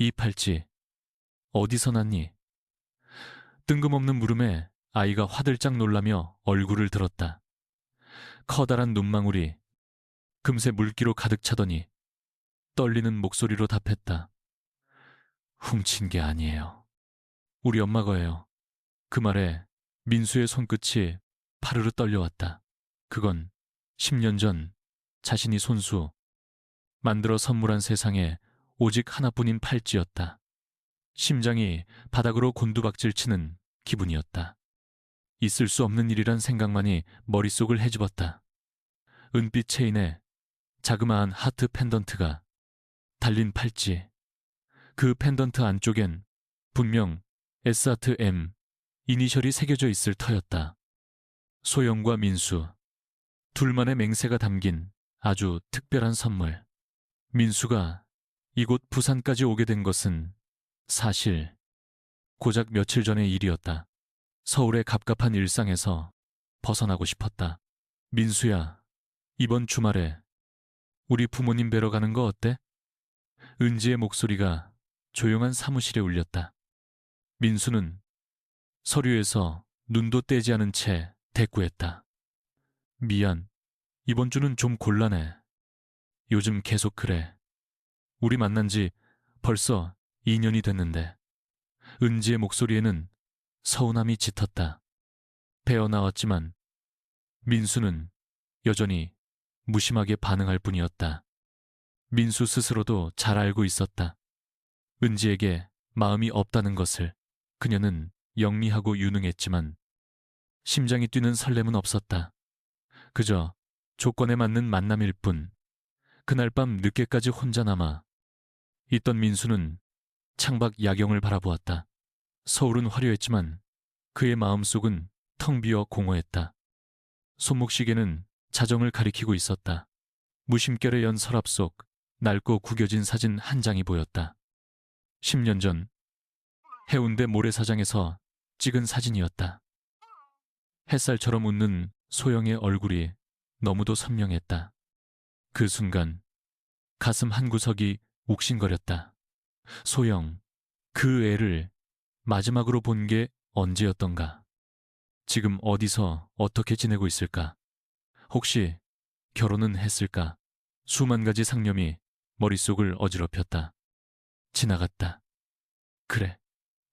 이 팔찌 어디서 났니? 뜬금없는 물음에 아이가 화들짝 놀라며 얼굴을 들었다. 커다란 눈망울이 금세 물기로 가득 차더니 떨리는 목소리로 답했다. 훔친 게 아니에요. 우리 엄마 거예요. 그 말에 민수의 손끝이 파르르 떨려왔다. 그건 10년 전 자신이 손수 만들어 선물한 세상에 오직 하나뿐인 팔찌였다. 심장이 바닥으로 곤두박질 치는 기분이었다. 있을 수 없는 일이란 생각만이 머릿속을 헤집었다. 은빛 체인에 자그마한 하트 펜던트가 달린 팔찌. 그 펜던트 안쪽엔 분명 S아트 M 이니셜이 새겨져 있을 터였다. 소영과 민수, 둘만의 맹세가 담긴 아주 특별한 선물. 민수가 이곳 부산까지 오게 된 것은 사실 고작 며칠 전의 일이었다. 서울의 갑갑한 일상에서 벗어나고 싶었다. 민수야, 이번 주말에 우리 부모님 뵈러 가는 거 어때? 은지의 목소리가 조용한 사무실에 울렸다. 민수는 서류에서 눈도 떼지 않은 채 대꾸했다. 미안, 이번 주는 좀 곤란해. 요즘 계속 그래. 우리 만난 지 벌써 2년이 됐는데. 은지의 목소리에는 서운함이 짙었다. 배어나왔지만 민수는 여전히 무심하게 반응할 뿐이었다. 민수 스스로도 잘 알고 있었다. 은지에게 마음이 없다는 것을. 그녀는 영리하고 유능했지만 심장이 뛰는 설렘은 없었다. 그저 조건에 맞는 만남일 뿐. 그날 밤 늦게까지 혼자 남아 있던 민수는 창밖 야경을 바라보았다. 서울은 화려했지만 그의 마음속은 텅 비어 공허했다. 손목시계는 자정을 가리키고 있었다. 무심결에 연 서랍 속 낡고 구겨진 사진 한 장이 보였다. 10년 전 해운대 모래사장에서 찍은 사진이었다. 햇살처럼 웃는 소영의 얼굴이 너무도 선명했다. 그 순간 가슴 한구석이 욱신거렸다. 소영, 그 애를 마지막으로 본 게 언제였던가? 지금 어디서 어떻게 지내고 있을까? 혹시 결혼은 했을까? 수만 가지 상념이 머릿속을 어지럽혔다. 지나갔다. 그래,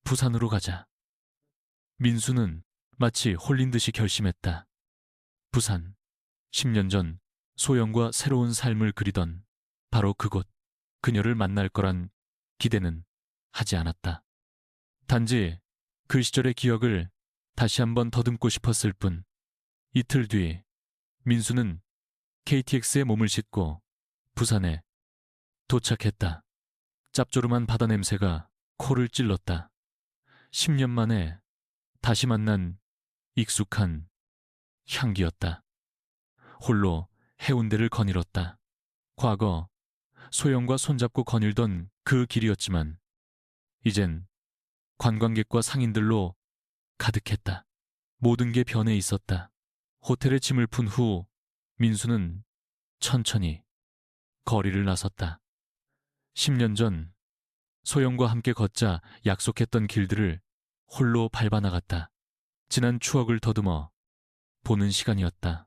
부산으로 가자. 민수는 마치 홀린 듯이 결심했다. 부산, 10년 전 소영과 새로운 삶을 그리던 바로 그곳, 그녀를 만날 거란 기대는 하지 않았다. 단지 그 시절의 기억을 다시 한번 더듬고 싶었을 뿐. 이틀 뒤 민수는 KTX에 몸을 싣고 부산에 도착했다. 짭조름한 바다 냄새가 코를 찔렀다. 10년 만에 다시 만난 익숙한 향기였다. 홀로 해운대를 거닐었다. 과거 소영과 손잡고 거닐던 그 길이었지만 이젠 관광객과 상인들로 가득했다. 모든 게 변해 있었다. 호텔에 짐을 푼 후 민수는 천천히 거리를 나섰다. 10년 전 소영과 함께 걷자 약속했던 길들을 홀로 밟아 나갔다. 지난 추억을 더듬어 보는 시간이었다.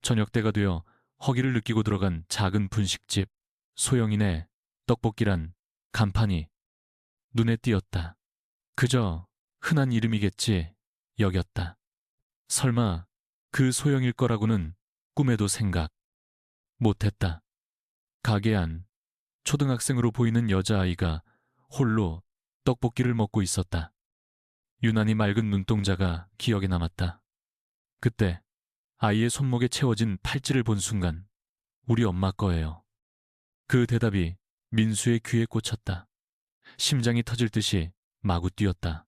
저녁 때가 되어 허기를 느끼고 들어간 작은 분식집. 소영이네 떡볶이란 간판이 눈에 띄었다. 그저 흔한 이름이겠지 여겼다. 설마 그 소영일 거라고는 꿈에도 생각 못했다. 가게 안 초등학생으로 보이는 여자아이가 홀로 떡볶이를 먹고 있었다. 유난히 맑은 눈동자가 기억에 남았다. 그때 아이의 손목에 채워진 팔찌를 본 순간 우리 엄마 거예요. 그 대답이 민수의 귀에 꽂혔다. 심장이 터질 듯이 마구 뛰었다.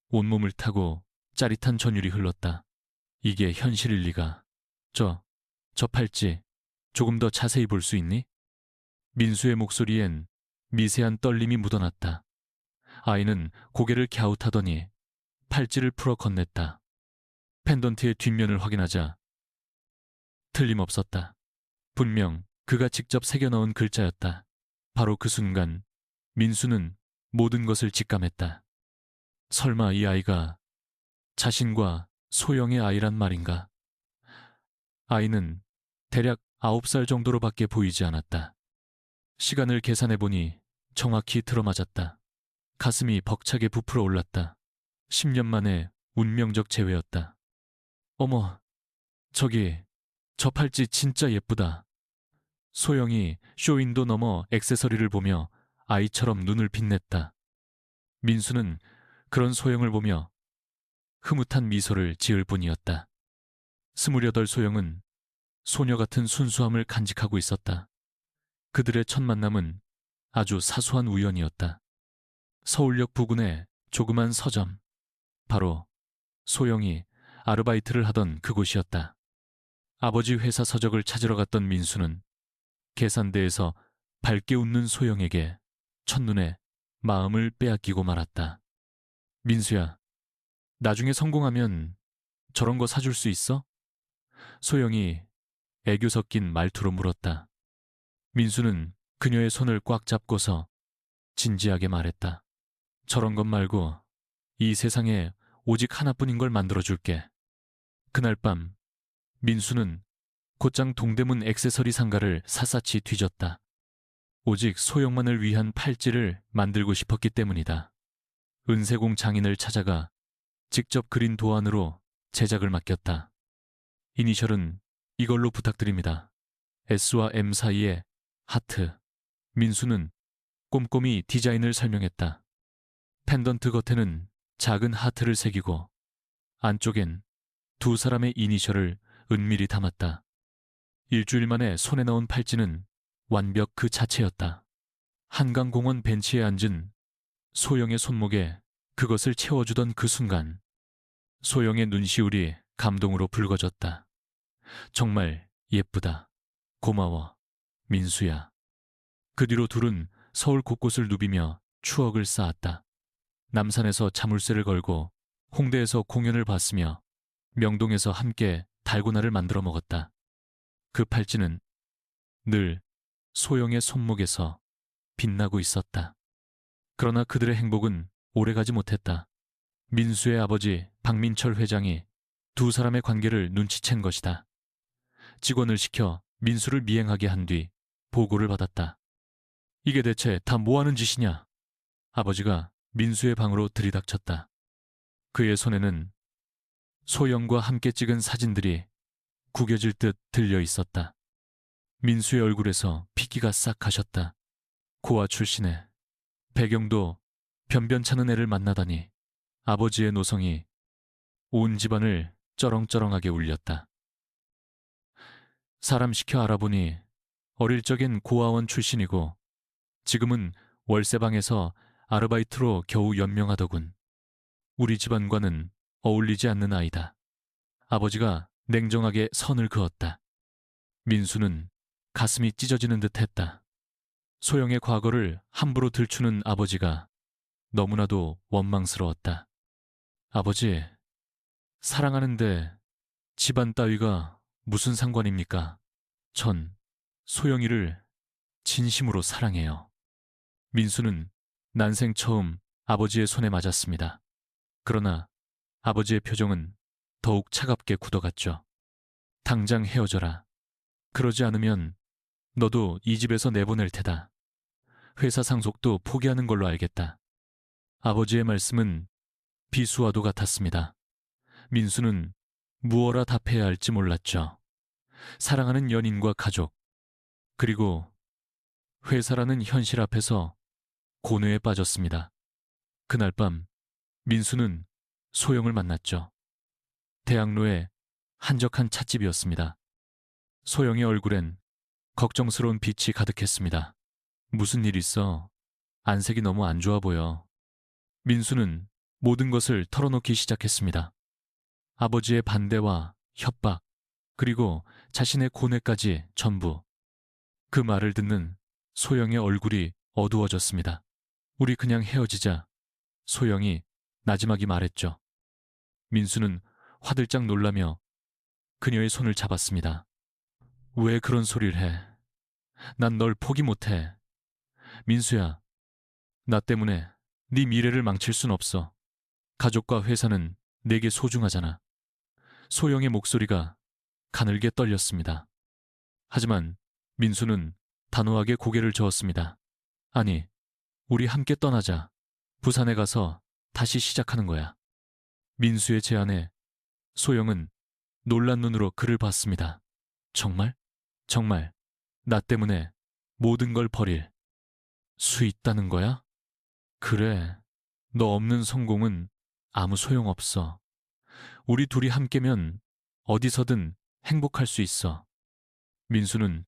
온몸을 타고 짜릿한 전율이 흘렀다. 이게 현실일 리가. 저 팔찌 조금 더 자세히 볼 수 있니? 민수의 목소리엔 미세한 떨림이 묻어났다. 아이는 고개를 갸웃하더니 팔찌를 풀어 건넸다. 펜던트의 뒷면을 확인하자 틀림없었다. 분명 그가 직접 새겨넣은 글자였다. 바로 그 순간 민수는 모든 것을 직감했다. 설마 이 아이가 자신과 소영의 아이란 말인가? 아이는 대략 9살 정도로밖에 보이지 않았다. 시간을 계산해보니 정확히 들어맞았다. 가슴이 벅차게 부풀어 올랐다. 10년 만에 운명적 재회였다. 어머, 저 팔찌 진짜 예쁘다. 소영이 쇼윈도 너머 액세서리를 보며 아이처럼 눈을 빛냈다. 민수는 그런 소영을 보며 흐뭇한 미소를 지을 뿐이었다. 28 소영은 소녀 같은 순수함을 간직하고 있었다. 그들의 첫 만남은 아주 사소한 우연이었다. 서울역 부근의 조그만 서점, 바로 소영이 아르바이트를 하던 그곳이었다. 아버지 회사 서적을 찾으러 갔던 민수는 계산대에서 밝게 웃는 소영에게 첫눈에 마음을 빼앗기고 말았다. 민수야, 나중에 성공하면 저런 거 사줄 수 있어? 소영이 애교 섞인 말투로 물었다. 민수는 그녀의 손을 꽉 잡고서 진지하게 말했다. 저런 것 말고 이 세상에 오직 하나뿐인 걸 만들어줄게. 그날 밤 민수는 곧장 동대문 액세서리 상가를 샅샅이 뒤졌다. 오직 소영만을 위한 팔찌를 만들고 싶었기 때문이다. 은세공 장인을 찾아가 직접 그린 도안으로 제작을 맡겼다. 이니셜은 이걸로 부탁드립니다. S와 M 사이에 하트. 민수는 꼼꼼히 디자인을 설명했다. 펜던트 겉에는 작은 하트를 새기고 안쪽엔 두 사람의 이니셜을 은밀히 담았다. 일주일 만에 손에 넣은 팔찌는 완벽 그 자체였다. 한강공원 벤치에 앉은 소영의 손목에 그것을 채워주던 그 순간 소영의 눈시울이 감동으로 붉어졌다. 정말 예쁘다. 고마워, 민수야. 그 뒤로 둘은 서울 곳곳을 누비며 추억을 쌓았다. 남산에서 자물쇠를 걸고 홍대에서 공연을 봤으며 명동에서 함께 달고나를 만들어 먹었다. 그 팔찌는 늘 소영의 손목에서 빛나고 있었다. 그러나 그들의 행복은 오래가지 못했다. 민수의 아버지 박민철 회장이 두 사람의 관계를 눈치챈 것이다. 직원을 시켜 민수를 미행하게 한 뒤 보고를 받았다. 이게 대체 다 뭐하는 짓이냐? 아버지가 민수의 방으로 들이닥쳤다. 그의 손에는 소영과 함께 찍은 사진들이 구겨질 듯 들려 있었다. 민수의 얼굴에서 핏기가 싹 가셨다. 고아 출신에 배경도 변변찮은 애를 만나다니. 아버지의 노성이 온 집안을 쩌렁쩌렁하게 울렸다. 사람 시켜 알아보니 어릴 적엔 고아원 출신이고 지금은 월세방에서 아르바이트로 겨우 연명하더군. 우리 집안과는 어울리지 않는 아이다. 아버지가 냉정하게 선을 그었다. 민수는 가슴이 찢어지는 듯 했다. 소영의 과거를 함부로 들추는 아버지가 너무나도 원망스러웠다. 아버지, 사랑하는데 집안 따위가 무슨 상관입니까? 전 소영이를 진심으로 사랑해요. 민수는 난생 처음 아버지의 손에 맞았습니다. 그러나 아버지의 표정은 더욱 차갑게 굳어갔죠. 당장 헤어져라. 그러지 않으면 너도 이 집에서 내보낼 테다. 회사 상속도 포기하는 걸로 알겠다. 아버지의 말씀은 비수와도 같았습니다. 민수는 무엇라 답해야 할지 몰랐죠. 사랑하는 연인과 가족, 그리고 회사라는 현실 앞에서 고뇌에 빠졌습니다. 그날 밤 민수는 소영을 만났죠. 대학로의 한적한 찻집이었습니다. 소영의 얼굴엔 걱정스러운 빛이 가득했습니다. 무슨 일 있어? 안색이 너무 안 좋아 보여. 민수는 모든 것을 털어놓기 시작했습니다. 아버지의 반대와 협박, 그리고 자신의 고뇌까지 전부. 그 말을 듣는 소영의 얼굴이 어두워졌습니다. 우리 그냥 헤어지자. 소영이 나지막이 말했죠. 민수는 화들짝 놀라며 그녀의 손을 잡았습니다. 왜 그런 소리를 해? 난 널 포기 못해. 민수야, 나 때문에 네 미래를 망칠 순 없어. 가족과 회사는 내게 소중하잖아. 소영의 목소리가 가늘게 떨렸습니다. 하지만 민수는 단호하게 고개를 저었습니다. 아니, 우리 함께 떠나자. 부산에 가서 다시 시작하는 거야. 민수의 제안에 소영은 놀란 눈으로 그를 봤습니다. 정말? 정말 나 때문에 모든 걸 버릴 수 있다는 거야? 그래. 너 없는 성공은 아무 소용없어. 우리 둘이 함께면 어디서든 행복할 수 있어. 민수는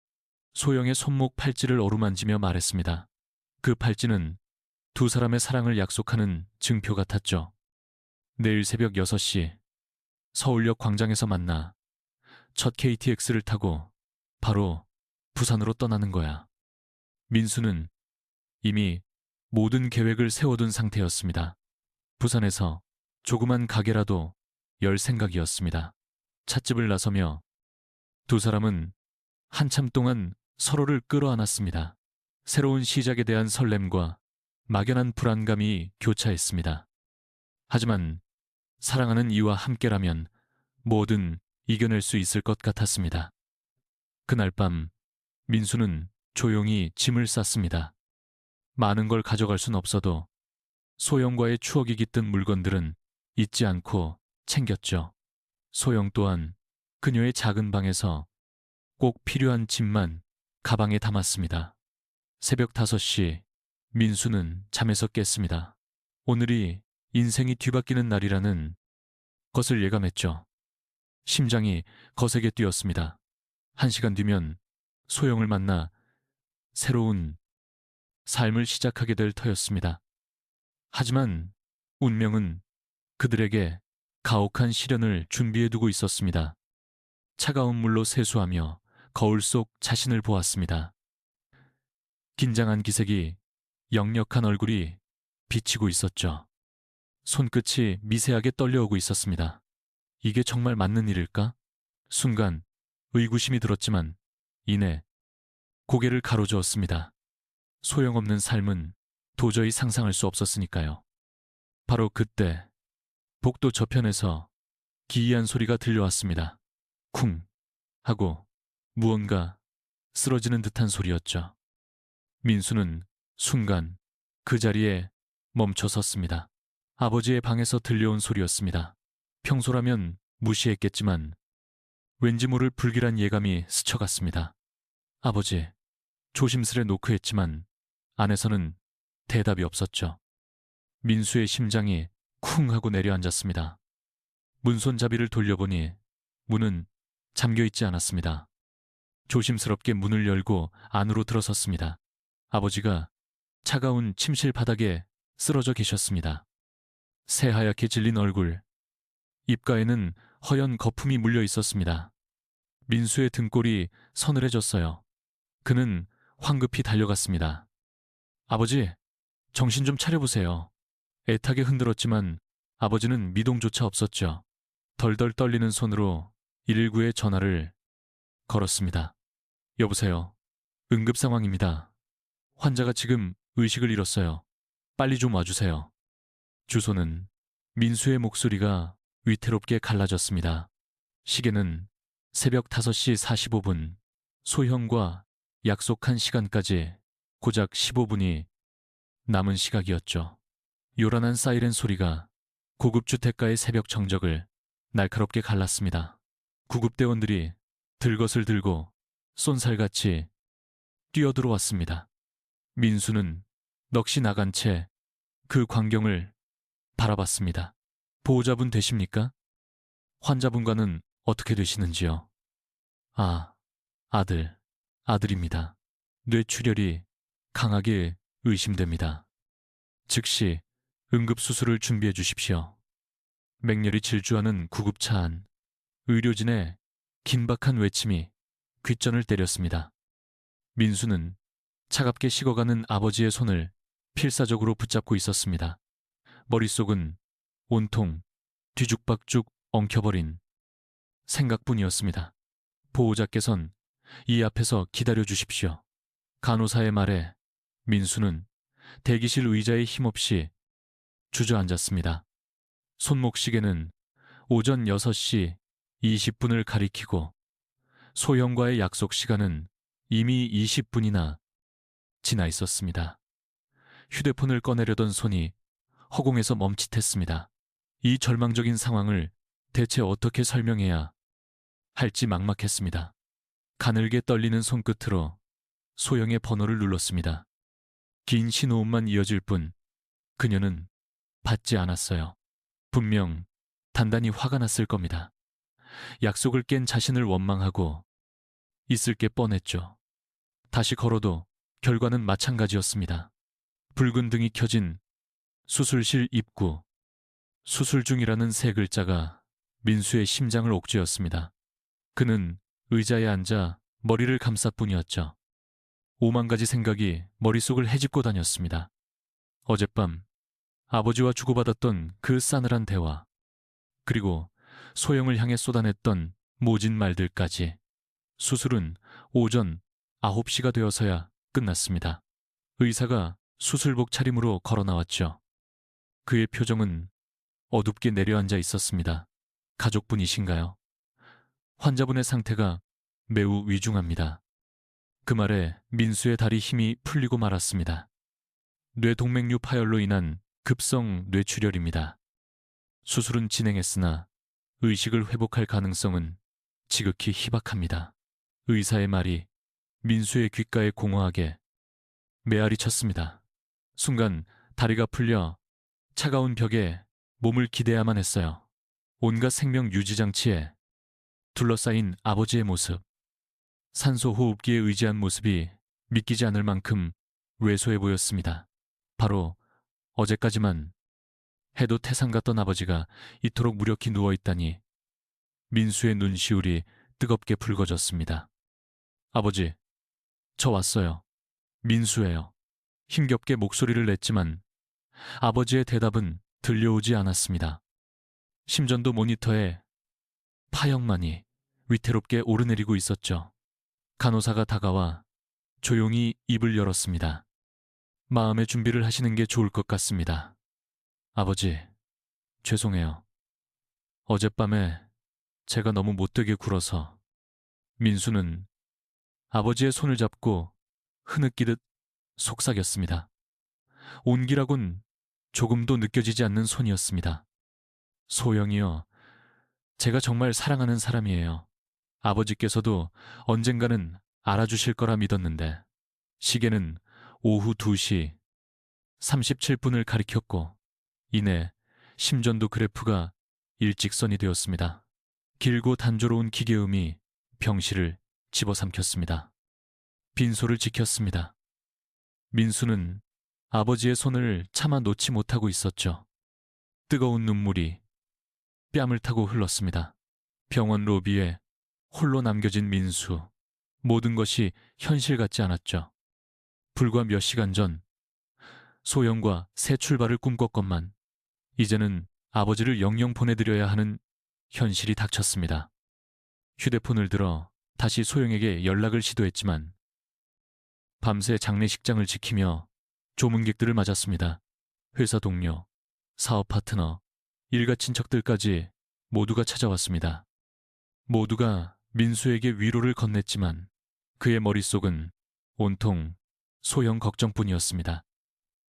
소영의 손목 팔찌를 어루만지며 말했습니다. 그 팔찌는 두 사람의 사랑을 약속하는 증표 같았죠. 내일 새벽 6시 서울역 광장에서 만나 첫 KTX를 타고 바로 부산으로 떠나는 거야. 민수는 이미 모든 계획을 세워둔 상태였습니다. 부산에서 조그만 가게라도 열 생각이었습니다. 찻집을 나서며 두 사람은 한참 동안 서로를 끌어안았습니다. 새로운 시작에 대한 설렘과 막연한 불안감이 교차했습니다. 하지만 사랑하는 이와 함께라면 뭐든 이겨낼 수 있을 것 같았습니다. 그날 밤 민수는 조용히 짐을 쌌습니다. 많은 걸 가져갈 순 없어도 소영과의 추억이 깃든 물건들은 잊지 않고 챙겼죠. 소영 또한 그녀의 작은 방에서 꼭 필요한 짐만 가방에 담았습니다. 새벽 5시 민수는 잠에서 깼습니다. 오늘이 인생이 뒤바뀌는 날이라는 것을 예감했죠. 심장이 거세게 뛰었습니다. 1시간 뒤면 소영을 만나 새로운 삶을 시작하게 될 터였습니다. 하지만 운명은 그들에게 가혹한 시련을 준비해두고 있었습니다. 차가운 물로 세수하며 거울 속 자신을 보았습니다. 긴장한 기색이 역력한 얼굴이 비치고 있었죠. 손끝이 미세하게 떨려오고 있었습니다. 이게 정말 맞는 일일까? 순간 의구심이 들었지만 이내 고개를 가로저었습니다. 소용없는 삶은 도저히 상상할 수 없었으니까요. 바로 그때 복도 저편에서 기이한 소리가 들려왔습니다. 쿵 하고 무언가 쓰러지는 듯한 소리였죠. 민수는 순간 그 자리에 멈춰 섰습니다. 아버지의 방에서 들려온 소리였습니다. 평소라면 무시했겠지만 왠지 모를 불길한 예감이 스쳐갔습니다. 아버지, 조심스레 노크했지만 안에서는 대답이 없었죠. 민수의 심장이 쿵 하고 내려앉았습니다. 문손잡이를 돌려보니 문은 잠겨있지 않았습니다. 조심스럽게 문을 열고 안으로 들어섰습니다. 아버지가 차가운 침실 바닥에 쓰러져 계셨습니다. 새하얗게 질린 얼굴, 입가에는 허연 거품이 물려 있었습니다. 민수의 등골이 서늘해졌어요. 그는 황급히 달려갔습니다. 아버지, 정신 좀 차려보세요. 애타게 흔들었지만 아버지는 미동조차 없었죠. 덜덜 떨리는 손으로 119에 전화를 걸었습니다. 여보세요. 응급 상황입니다. 환자가 지금 의식을 잃었어요. 빨리 좀 와주세요. 주소는 민수의 목소리가 위태롭게 갈라졌습니다. 시계는 새벽 5시 45분, 소형과 약속한 시간까지 고작 15분이 남은 시각이었죠. 요란한 사이렌 소리가 고급 주택가의 새벽 정적을 날카롭게 갈랐습니다. 구급대원들이 들것을 들고 쏜살같이 뛰어들어왔습니다. 민수는 넋이 나간 채 그 광경을 바라봤습니다. 보호자분 되십니까? 환자분과는 어떻게 되시는지요? 아, 아들입니다. 뇌출혈이 강하게 의심됩니다. 즉시 응급수술을 준비해 주십시오. 맹렬히 질주하는 구급차 안, 의료진의 긴박한 외침이 귓전을 때렸습니다. 민수는 차갑게 식어가는 아버지의 손을 필사적으로 붙잡고 있었습니다. 머릿속은 온통 뒤죽박죽 엉켜버린 생각뿐이었습니다. 보호자께선 이 앞에서 기다려 주십시오. 간호사의 말에 민수는 대기실 의자에 힘없이 주저앉았습니다. 손목 시계는 오전 6시 20분을 가리키고 소영과의 약속 시간은 이미 20분이나 지나 있었습니다. 휴대폰을 꺼내려던 손이 허공에서 멈칫했습니다. 이 절망적인 상황을 대체 어떻게 설명해야 할지 막막했습니다. 가늘게 떨리는 손끝으로 소영의 번호를 눌렀습니다. 긴 신호음만 이어질 뿐 그녀는 받지 않았어요. 분명 단단히 화가 났을 겁니다. 약속을 깬 자신을 원망하고 있을 게 뻔했죠. 다시 걸어도 결과는 마찬가지였습니다. 붉은 등이 켜진 수술실 입구. 수술 중이라는 세 글자가 민수의 심장을 옥죄었습니다. 그는 의자에 앉아 머리를 감쌀 뿐이었죠. 오만 가지 생각이 머릿속을 헤집고 다녔습니다. 어젯밤 아버지와 주고받았던 그 싸늘한 대화, 그리고 소영을 향해 쏟아냈던 모진 말들까지. 수술은 오전 9시가 되어서야 끝났습니다. 의사가 수술복 차림으로 걸어 나왔죠. 그의 표정은 어둡게 내려앉아 있었습니다. 가족분이신가요? 환자분의 상태가 매우 위중합니다. 그 말에 민수의 다리 힘이 풀리고 말았습니다. 뇌동맥류 파열로 인한 급성 뇌출혈입니다. 수술은 진행했으나 의식을 회복할 가능성은 지극히 희박합니다. 의사의 말이 민수의 귓가에 공허하게 메아리 쳤습니다. 순간 다리가 풀려 차가운 벽에 몸을 기대야만 했어요. 온갖 생명 유지 장치에 둘러싸인 아버지의 모습. 산소 호흡기에 의지한 모습이 믿기지 않을 만큼 왜소해 보였습니다. 바로 어제까지만 해도 태산 같던 아버지가 이토록 무력히 누워있다니. 민수의 눈시울이 뜨겁게 붉어졌습니다. 아버지, 저 왔어요. 민수예요. 힘겹게 목소리를 냈지만 아버지의 대답은 들려오지 않았습니다. 심전도 모니터에 파형만이 위태롭게 오르내리고 있었죠. 간호사가 다가와 조용히 입을 열었습니다. 마음의 준비를 하시는 게 좋을 것 같습니다. 아버지, 죄송해요. 어젯밤에 제가 너무 못되게 굴어서. 민수는 아버지의 손을 잡고 흐느끼듯 속삭였습니다. 온기라곤 조금도 느껴지지 않는 손이었습니다. 소영이요, 제가 정말 사랑하는 사람이에요. 아버지께서도 언젠가는 알아주실 거라 믿었는데. 시계는 오후 2시 37분을 가리켰고 이내 심전도 그래프가 일직선이 되었습니다. 길고 단조로운 기계음이 병실을 집어삼켰습니다. 빈소를 지켰습니다. 민수는 아버지의 손을 차마 놓지 못하고 있었죠. 뜨거운 눈물이 뺨을 타고 흘렀습니다. 병원 로비에 홀로 남겨진 민수. 모든 것이 현실 같지 않았죠. 불과 몇 시간 전 소영과 새 출발을 꿈꿨건만 이제는 아버지를 영영 보내드려야 하는 현실이 닥쳤습니다. 휴대폰을 들어 다시 소영에게 연락을 시도했지만 밤새 장례식장을 지키며 조문객들을 맞았습니다. 회사 동료, 사업 파트너, 일가 친척들까지 모두가 찾아왔습니다. 모두가 민수에게 위로를 건넸지만 그의 머릿속은 온통 소영 걱정뿐이었습니다.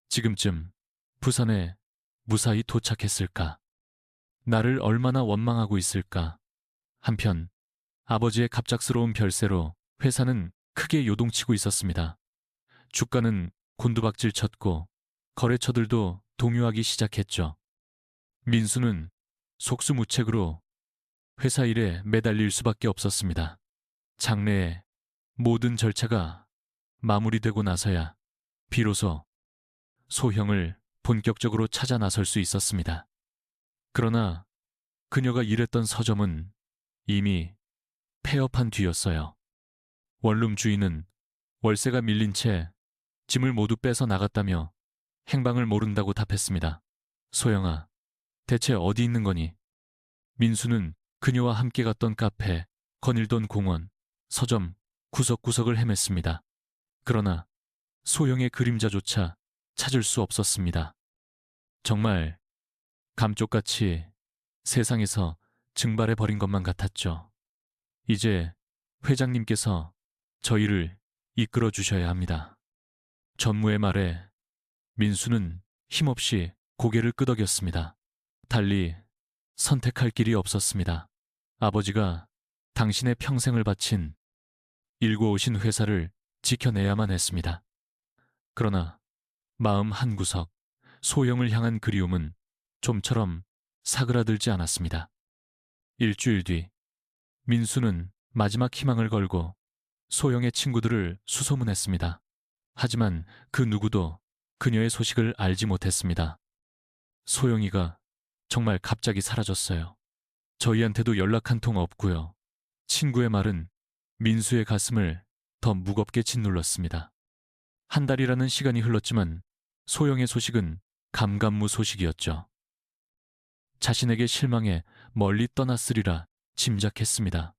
지금쯤 부산에 무사히 도착했을까? 나를 얼마나 원망하고 있을까? 한편 아버지의 갑작스러운 별세로 회사는 크게 요동치고 있었습니다. 주가는 곤두박질 쳤고 거래처들도 동요하기 시작했죠. 민수는 속수무책으로 회사 일에 매달릴 수밖에 없었습니다. 장래의 모든 절차가 마무리되고 나서야 비로소 소형을 본격적으로 찾아 나설 수 있었습니다. 그러나 그녀가 일했던 서점은 이미 폐업한 뒤였어요. 원룸 주인은 월세가 밀린 채 짐을 모두 빼서 나갔다며 행방을 모른다고 답했습니다. 소영아, 대체 어디 있는 거니? 민수는 그녀와 함께 갔던 카페, 거닐던 공원, 서점 구석구석을 헤맸습니다. 그러나 소영의 그림자조차 찾을 수 없었습니다. 정말 감쪽같이 세상에서 증발해버린 것만 같았죠. 이제 회장님께서 저희를 이끌어 주셔야 합니다. 전무의 말에 민수는 힘없이 고개를 끄덕였습니다. 달리 선택할 길이 없었습니다. 아버지가 당신의 평생을 바친 일궈 오신 회사를 지켜내야만 했습니다. 그러나 마음 한구석, 소영을 향한 그리움은 좀처럼 사그라들지 않았습니다. 일주일 뒤, 민수는 마지막 희망을 걸고 소영의 친구들을 수소문했습니다. 하지만 그 누구도 그녀의 소식을 알지 못했습니다. 소영이가 정말 갑자기 사라졌어요. 저희한테도 연락 한 통 없고요. 친구의 말은 민수의 가슴을 더 무겁게 짓눌렀습니다. 한 달이라는 시간이 흘렀지만 소영의 소식은 감감무소식이었죠. 자신에게 실망해 멀리 떠났으리라 짐작했습니다.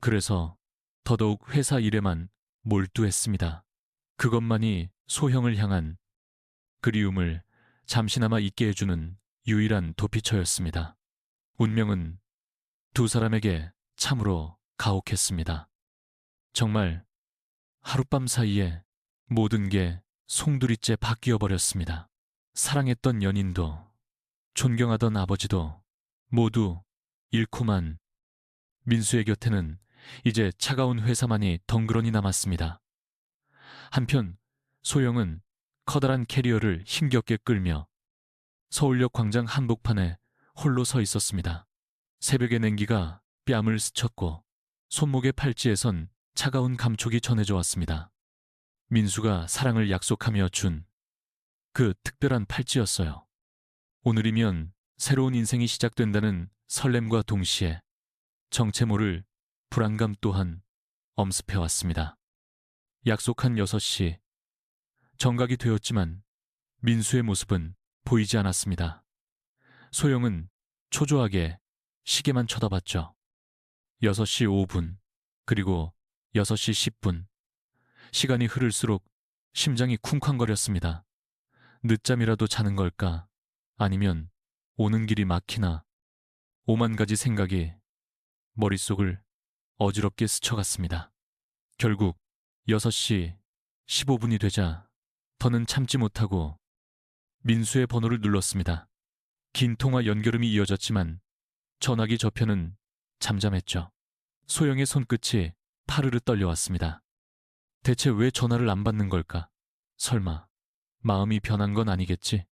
그래서 더더욱 회사 일에만 몰두했습니다. 그것만이 소형을 향한 그리움을 잠시나마 잊게 해주는 유일한 도피처였습니다. 운명은 두 사람에게 참으로 가혹했습니다. 정말 하룻밤 사이에 모든 게 송두리째 바뀌어 버렸습니다. 사랑했던 연인도 존경하던 아버지도 모두 잃고만 민수의 곁에는 이제 차가운 회사만이 덩그러니 남았습니다. 한편 소영은 커다란 캐리어를 힘겹게 끌며 서울역 광장 한복판에 홀로 서 있었습니다. 새벽의 냉기가 뺨을 스쳤고 손목의 팔찌에선 차가운 감촉이 전해져 왔습니다. 민수가 사랑을 약속하며 준 그 특별한 팔찌였어요. 오늘이면 새로운 인생이 시작된다는 설렘과 동시에 정체 모를 불안감 또한 엄습해왔습니다. 약속한 6시, 정각이 되었지만 민수의 모습은 보이지 않았습니다. 소영은 초조하게 시계만 쳐다봤죠. 6시 5분, 그리고 6시 10분. 시간이 흐를수록 심장이 쿵쾅거렸습니다. 늦잠이라도 자는 걸까? 아니면 오는 길이 막히나? 오만 가지 생각이 머릿속을 어지럽게 스쳐갔습니다. 결국 6시 15분이 되자 더는 참지 못하고 민수의 번호를 눌렀습니다. 긴 통화 연결음이 이어졌지만 전화기 저편은 잠잠했죠. 소영의 손끝이 파르르 떨려왔습니다. 대체 왜 전화를 안 받는 걸까? 설마 마음이 변한 건 아니겠지?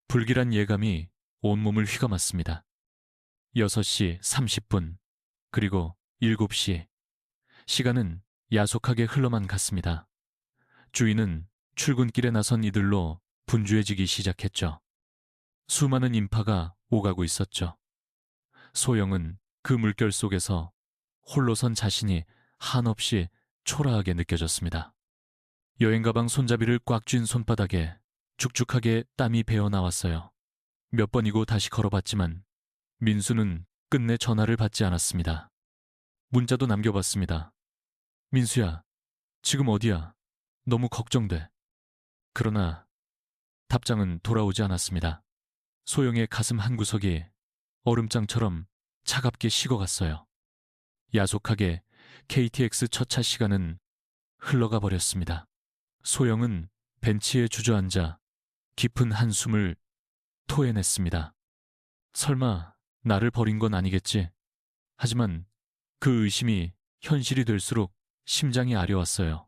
불길한 예감이 온몸을 휘감았습니다. 6시 30분, 그리고 7시. 시간은 야속하게 흘러만 갔습니다. 주위는 출근길에 나선 이들로 분주해지기 시작했죠. 수많은 인파가 오가고 있었죠. 소영은 그 물결 속에서 홀로 선 자신이 한없이 초라하게 느껴졌습니다. 여행가방 손잡이를 꽉 쥔 손바닥에 축축하게 땀이 배어 나왔어요. 몇 번이고 다시 걸어봤지만 민수는 끝내 전화를 받지 않았습니다. 문자도 남겨봤습니다. 민수야, 지금 어디야? 너무 걱정돼. 그러나 답장은 돌아오지 않았습니다. 소영의 가슴 한구석이 얼음장처럼 차갑게 식어갔어요. 야속하게 KTX 첫차 시간은 흘러가 버렸습니다. 소영은 벤치에 주저앉아 깊은 한숨을 토해냈습니다. 설마 나를 버린 건 아니겠지? 하지만 그 의심이 현실이 될수록 심장이 아려왔어요.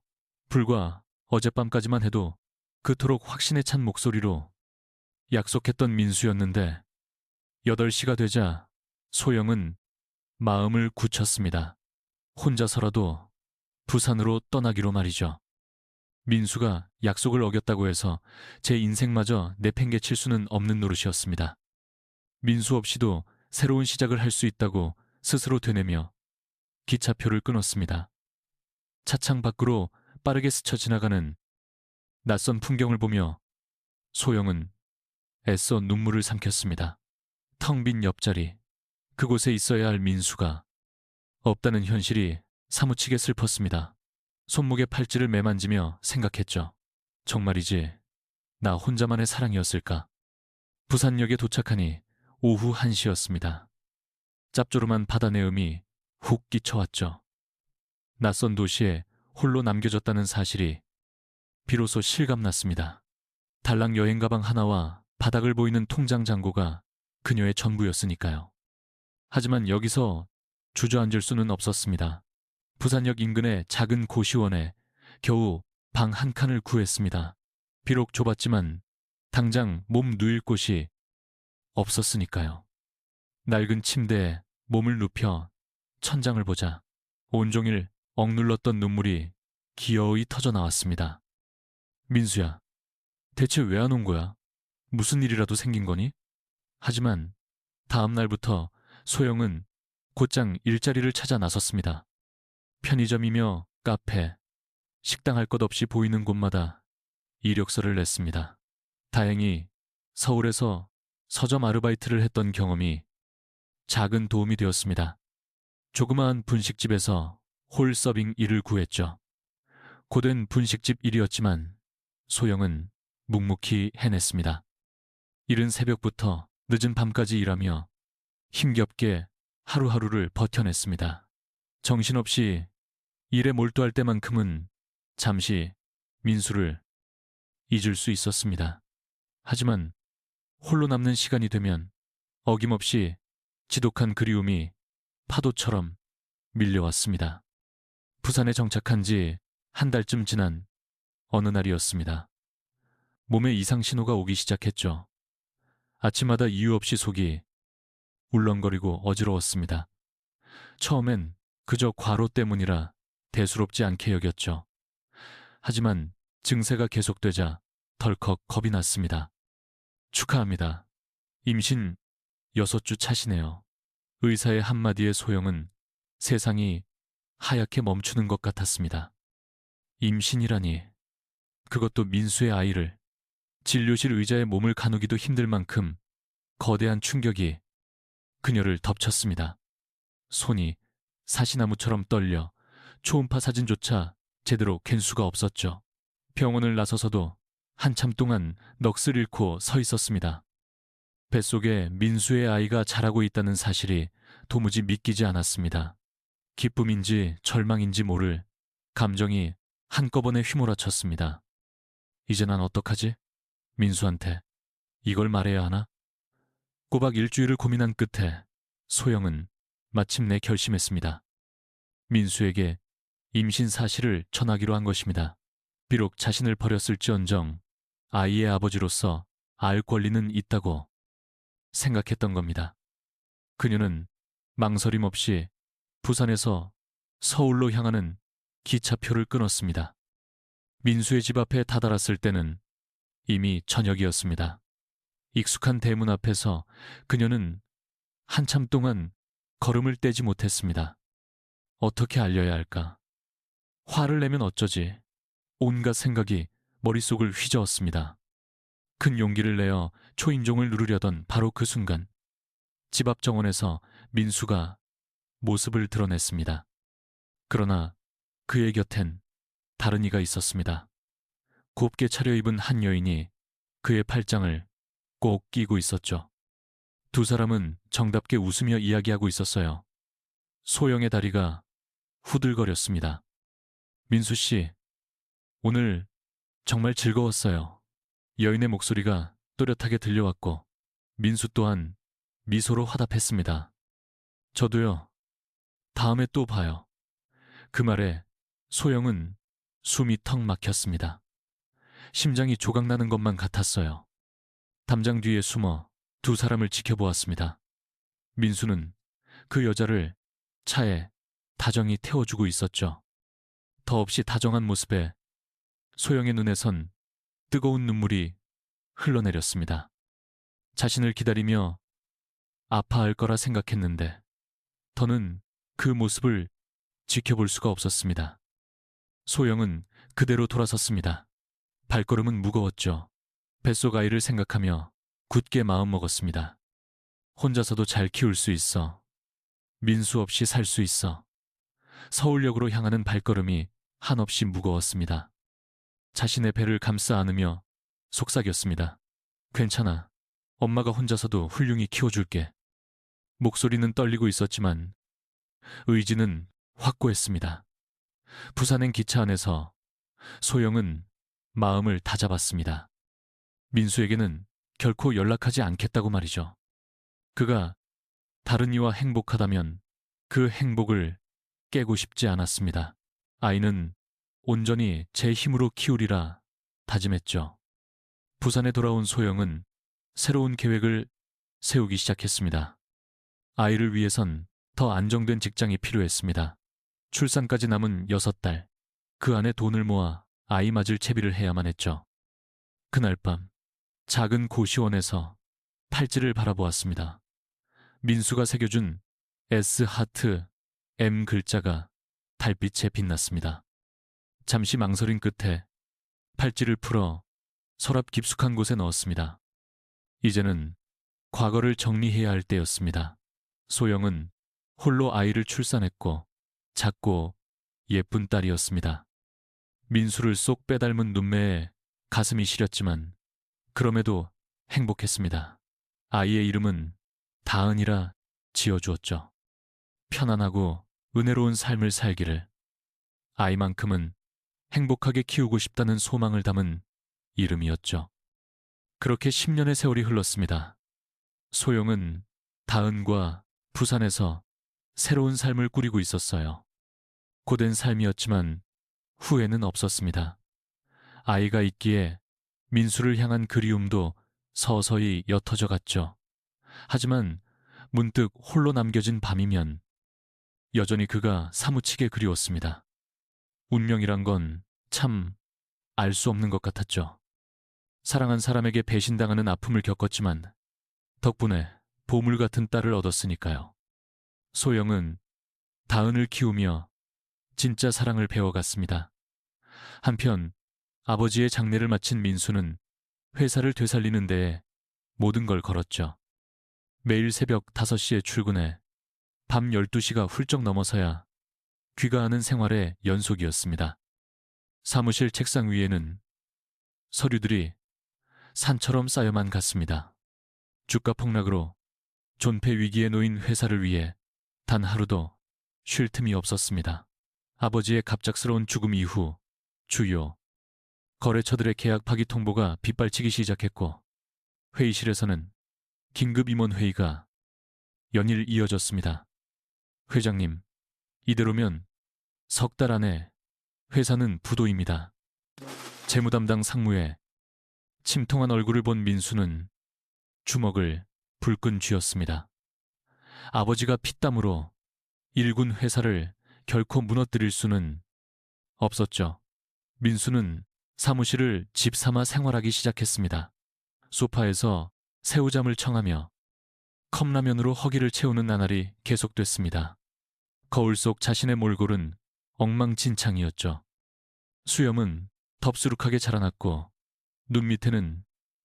불과 어젯밤까지만 해도 그토록 확신에 찬 목소리로 약속했던 민수였는데 8시가 되자 소영은 마음을 굳혔습니다. 혼자서라도 부산으로 떠나기로 말이죠. 민수가 약속을 어겼다고 해서 제 인생마저 내팽개칠 수는 없는 노릇이었습니다. 민수 없이도 새로운 시작을 할 수 있다고 스스로 되뇌며 기차표를 끊었습니다. 차창 밖으로 빠르게 스쳐 지나가는 낯선 풍경을 보며 소영은 애써 눈물을 삼켰습니다. 텅 빈 옆자리, 그곳에 있어야 할 민수가 없다는 현실이 사무치게 슬펐습니다. 손목에 팔찌를 매만지며 생각했죠. 정말이지 나 혼자만의 사랑이었을까? 부산역에 도착하니 오후 1시였습니다. 짭조름한 바다 내음이 훅 끼쳐왔죠. 낯선 도시에 홀로 남겨졌다는 사실이 비로소 실감났습니다. 달랑 여행 가방 하나와 바닥을 보이는 통장 잔고가 그녀의 전부였으니까요. 하지만 여기서 주저앉을 수는 없었습니다. 부산역 인근의 작은 고시원에 겨우 방 한 칸을 구했습니다. 비록 좁았지만 당장 몸 누일 곳이 없었으니까요. 낡은 침대에 몸을 눕혀 천장을 보자 온종일 억눌렀던 눈물이 기어이 터져 나왔습니다. 민수야, 대체 왜 안 온 거야? 무슨 일이라도 생긴 거니? 하지만 다음 날부터 소영은 곧장 일자리를 찾아 나섰습니다. 편의점이며 카페, 식당 할 것 없이 보이는 곳마다 이력서를 냈습니다. 다행히 서울에서 서점 아르바이트를 했던 경험이 작은 도움이 되었습니다. 조그마한 분식집에서 홀 서빙 일을 구했죠. 고된 분식집 일이었지만 소영은 묵묵히 해냈습니다. 이른 새벽부터 늦은 밤까지 일하며 힘겹게 하루하루를 버텨냈습니다. 정신없이 일에 몰두할 때만큼은 잠시 민수를 잊을 수 있었습니다. 하지만 홀로 남는 시간이 되면 어김없이 지독한 그리움이 파도처럼 밀려왔습니다. 부산에 정착한 지 한 달쯤 지난 어느 날이었습니다. 몸에 이상 신호가 오기 시작했죠. 아침마다 이유 없이 속이 울렁거리고 어지러웠습니다. 처음엔 그저 과로 때문이라 대수롭지 않게 여겼죠. 하지만 증세가 계속되자 덜컥 겁이 났습니다. 축하합니다. 임신 6주 차시네요. 의사의 한마디에 소영은 세상이 하얗게 멈추는 것 같았습니다. 임신이라니, 그것도 민수의 아이를. 진료실 의자에 몸을 가누기도 힘들 만큼 거대한 충격이 그녀를 덮쳤습니다. 손이 사시나무처럼 떨려 초음파 사진조차 제대로 갠 수가 없었죠. 병원을 나서서도 한참 동안 넋을 잃고 서 있었습니다. 뱃속에 민수의 아이가 자라고 있다는 사실이 도무지 믿기지 않았습니다. 기쁨인지 절망인지 모를 감정이 한꺼번에 휘몰아쳤습니다. 이제 난 어떡하지? 민수한테 이걸 말해야 하나? 꼬박 일주일을 고민한 끝에 소영은 마침내 결심했습니다. 민수에게 임신 사실을 전하기로 한 것입니다. 비록 자신을 버렸을지언정 아이의 아버지로서 알 권리는 있다고 생각했던 겁니다. 그녀는 망설임 없이 부산에서 서울로 향하는 기차표를 끊었습니다. 민수의 집 앞에 다다랐을 때는 이미 저녁이었습니다. 익숙한 대문 앞에서 그녀는 한참 동안 걸음을 떼지 못했습니다. 어떻게 알려야 할까? 화를 내면 어쩌지? 온갖 생각이 머릿속을 휘저었습니다. 큰 용기를 내어 초인종을 누르려던 바로 그 순간 집 앞 정원에서 민수가 모습을 드러냈습니다. 그러나 그의 곁엔 다른 이가 있었습니다. 곱게 차려입은 한 여인이 그의 팔짱을 꼭 끼고 있었죠. 두 사람은 정답게 웃으며 이야기하고 있었어요. 소영의 다리가 후들거렸습니다. 민수 씨, 오늘 정말 즐거웠어요. 여인의 목소리가 또렷하게 들려왔고 민수 또한 미소로 화답했습니다. 저도요. 다음에 또 봐요. 그 말에 소영은 숨이 턱 막혔습니다. 심장이 조각나는 것만 같았어요. 담장 뒤에 숨어 두 사람을 지켜보았습니다. 민수는 그 여자를 차에 다정히 태워주고 있었죠. 더없이 다정한 모습에 소영의 눈에선 뜨거운 눈물이 흘러내렸습니다. 자신을 기다리며 아파할 거라 생각했는데 더는 그 모습을 지켜볼 수가 없었습니다. 소영은 그대로 돌아섰습니다. 발걸음은 무거웠죠. 뱃속 아이를 생각하며 굳게 마음먹었습니다. 혼자서도 잘 키울 수 있어. 민수 없이 살 수 있어. 서울역으로 향하는 발걸음이 한없이 무거웠습니다. 자신의 배를 감싸 안으며 속삭였습니다. 괜찮아. 엄마가 혼자서도 훌륭히 키워줄게. 목소리는 떨리고 있었지만 의지는 확고했습니다. 부산행 기차 안에서 소영은 마음을 다잡았습니다. 민수에게는 결코 연락하지 않겠다고 말이죠. 그가 다른 이와 행복하다면 그 행복을 깨고 싶지 않았습니다. 아이는 온전히 제 힘으로 키우리라 다짐했죠. 부산에 돌아온 소영은 새로운 계획을 세우기 시작했습니다. 아이를 위해선 더 안정된 직장이 필요했습니다. 출산까지 남은 6달, 그 안에 돈을 모아 아이 맞을 채비를 해야만 했죠. 그날 밤, 작은 고시원에서 팔찌를 바라보았습니다. 민수가 새겨준 S 하트 M 글자가 달빛에 빛났습니다. 잠시 망설인 끝에 팔찌를 풀어 서랍 깊숙한 곳에 넣었습니다. 이제는 과거를 정리해야 할 때였습니다. 소영은 홀로 아이를 출산했고 작고 예쁜 딸이었습니다. 민수를 쏙 빼닮은 눈매에 가슴이 시렸지만 그럼에도 행복했습니다. 아이의 이름은 다은이라 지어주었죠. 편안하고 은혜로운 삶을 살기를, 아이만큼은 행복하게 키우고 싶다는 소망을 담은 이름이었죠. 그렇게 10년의 세월이 흘렀습니다. 소영은 다은과 부산에서 새로운 삶을 꾸리고 있었어요. 고된 삶이었지만 후회는 없었습니다. 아이가 있기에 민수를 향한 그리움도 서서히 옅어져 갔죠. 하지만 문득 홀로 남겨진 밤이면 여전히 그가 사무치게 그리웠습니다. 운명이란 건 참 알 수 없는 것 같았죠. 사랑한 사람에게 배신당하는 아픔을 겪었지만 덕분에 보물 같은 딸을 얻었으니까요. 소영은 다은을 키우며 진짜 사랑을 배워갔습니다. 한편 아버지의 장례를 마친 민수는 회사를 되살리는 데에 모든 걸 걸었죠. 매일 새벽 5시에 출근해 밤 12시가 훌쩍 넘어서야 귀가하는 생활의 연속이었습니다. 사무실 책상 위에는 서류들이 산처럼 쌓여만 갔습니다. 주가 폭락으로 존폐 위기에 놓인 회사를 위해 단 하루도 쉴 틈이 없었습니다. 아버지의 갑작스러운 죽음 이후 주요 거래처들의 계약 파기 통보가 빗발치기 시작했고 회의실에서는 긴급 임원 회의가 연일 이어졌습니다. 회장님, 이대로면 석 달 안에 회사는 부도입니다. 재무담당 상무의 침통한 얼굴을 본 민수는 주먹을 불끈 쥐었습니다. 아버지가 피땀으로 일군 회사를 결코 무너뜨릴 수는 없었죠. 민수는 사무실을 집 삼아 생활하기 시작했습니다. 소파에서 새우잠을 청하며 컵라면으로 허기를 채우는 나날이 계속됐습니다. 거울 속 자신의 몰골은 엉망진창이었죠. 수염은 덥수룩하게 자라났고 눈 밑에는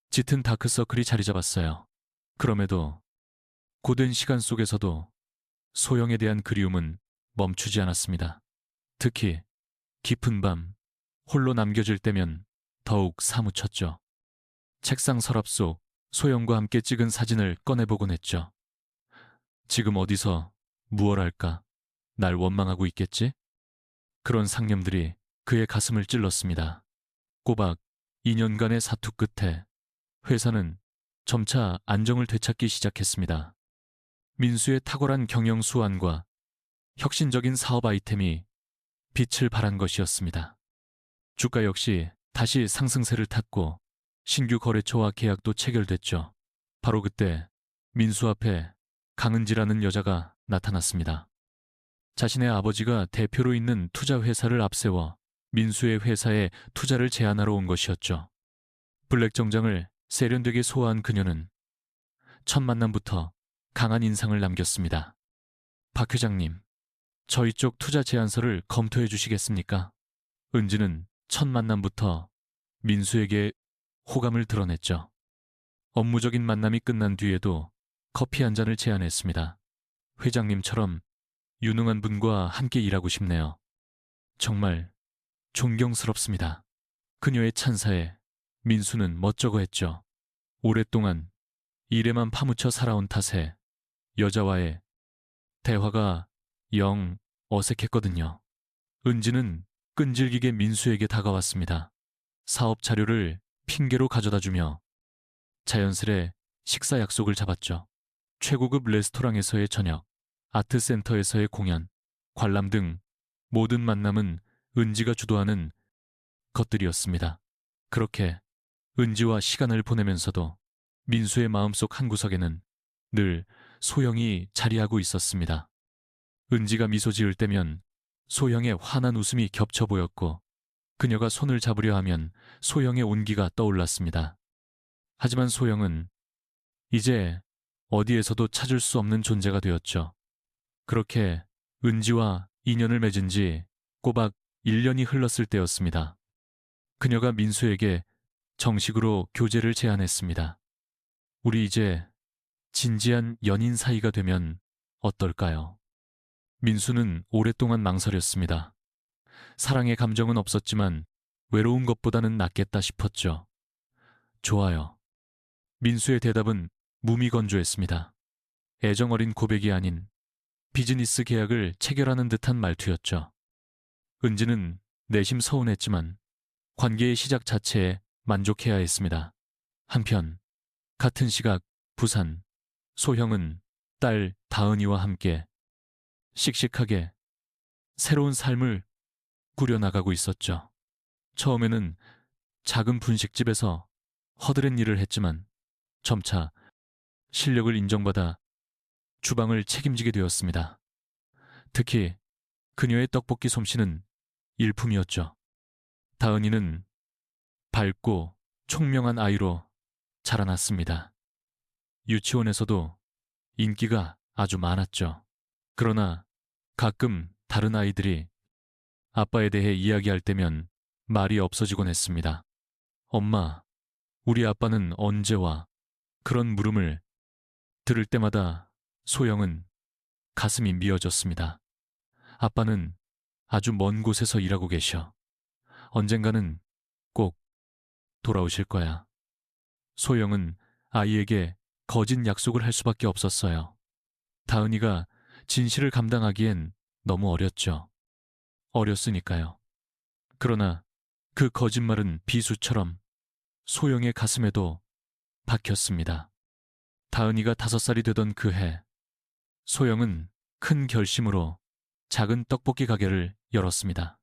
짙은 다크서클이 자리 잡았어요. 그럼에도 고된 시간 속에서도 소영에 대한 그리움은 멈추지 않았습니다. 특히 깊은 밤 홀로 남겨질 때면 더욱 사무쳤죠. 책상 서랍 속 소영과 함께 찍은 사진을 꺼내보곤 했죠. 지금 어디서 무얼 할까? 날 원망하고 있겠지? 그런 상념들이 그의 가슴을 찔렀습니다. 꼬박 2년간의 사투 끝에 회사는 점차 안정을 되찾기 시작했습니다. 민수의 탁월한 경영 수완과 혁신적인 사업 아이템이 빛을 발한 것이었습니다. 주가 역시 다시 상승세를 탔고 신규 거래처와 계약도 체결됐죠. 바로 그때 민수 앞에 강은지라는 여자가 나타났습니다. 자신의 아버지가 대표로 있는 투자회사를 앞세워 민수의 회사에 투자를 제안하러 온 것이었죠. 블랙 정장을 세련되게 소화한 그녀는 첫 만남부터 강한 인상을 남겼습니다. 박 회장님, 저희 쪽 투자 제안서를 검토해 주시겠습니까? 은지는 첫 만남부터 민수에게 호감을 드러냈죠. 업무적인 만남이 끝난 뒤에도 커피 한 잔을 제안했습니다. 회장님처럼 유능한 분과 함께 일하고 싶네요. 정말 존경스럽습니다. 그녀의 찬사에 민수는 멋쩍어 했죠. 오랫동안 일에만 파묻혀 살아온 탓에 여자와의 대화가 영 어색했거든요. 은지는 끈질기게 민수에게 다가왔습니다. 사업 자료를 핑계로 가져다주며 자연스레 식사 약속을 잡았죠. 최고급 레스토랑에서의 저녁, 아트센터에서의 공연, 관람 등 모든 만남은 은지가 주도하는 것들이었습니다. 그렇게 은지와 시간을 보내면서도 민수의 마음속 한구석에는 늘 소영이 자리하고 있었습니다. 은지가 미소 지을 때면 소영의 환한 웃음이 겹쳐 보였고 그녀가 손을 잡으려 하면 소영의 온기가 떠올랐습니다. 하지만 소영은 이제 어디에서도 찾을 수 없는 존재가 되었죠. 그렇게 은지와 인연을 맺은 지 꼬박 1년이 흘렀을 때였습니다. 그녀가 민수에게 정식으로 교제를 제안했습니다. 우리 이제 진지한 연인 사이가 되면 어떨까요? 민수는 오랫동안 망설였습니다. 사랑의 감정은 없었지만 외로운 것보다는 낫겠다 싶었죠. 좋아요. 민수의 대답은 무미건조했습니다. 애정어린 고백이 아닌 비즈니스 계약을 체결하는 듯한 말투였죠. 은지는 내심 서운했지만 관계의 시작 자체에 만족해야 했습니다. 한편 같은 시각 부산, 소형은 딸 다은이와 함께 씩씩하게 새로운 삶을 꾸려나가고 있었죠. 처음에는 작은 분식집에서 허드렛 일을 했지만 점차 실력을 인정받아 주방을 책임지게 되었습니다. 특히 그녀의 떡볶이 솜씨는 일품이었죠. 다은이는 밝고 총명한 아이로 자라났습니다. 유치원에서도 인기가 아주 많았죠. 그러나 가끔 다른 아이들이 아빠에 대해 이야기할 때면 말이 없어지곤 했습니다. 엄마, 우리 아빠는 언제 와? 그런 물음을 들을 때마다 소영은 가슴이 미어졌습니다. 아빠는 아주 먼 곳에서 일하고 계셔. 언젠가는 꼭 돌아오실 거야. 소영은 아이에게 거짓 약속을 할 수밖에 없었어요. 다은이가 진실을 감당하기엔 너무 어렸죠. 어렸으니까요. 그러나 그 거짓말은 비수처럼 소영의 가슴에도 박혔습니다. 다은이가 5살이 되던 그 해, 소영은 큰 결심으로 작은 떡볶이 가게를 열었습니다.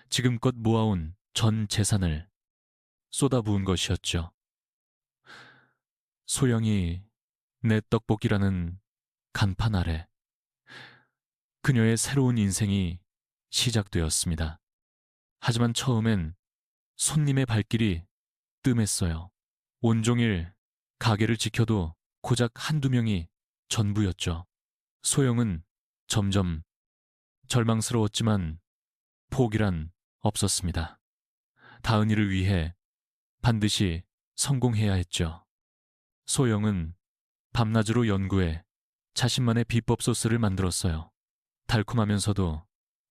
지금껏 모아온 전 재산을 쏟아부은 것이었죠. 소영이 내 떡볶이라는 간판 아래 그녀의 새로운 인생이 시작되었습니다. 하지만 처음엔 손님의 발길이 뜸했어요. 온종일 가게를 지켜도 고작 한두 명이 전부였죠. 소영은 점점 절망스러웠지만 포기란 없었습니다. 다은이를 위해 반드시 성공해야 했죠. 소영은 밤낮으로 연구해 자신만의 비법 소스를 만들었어요. 달콤하면서도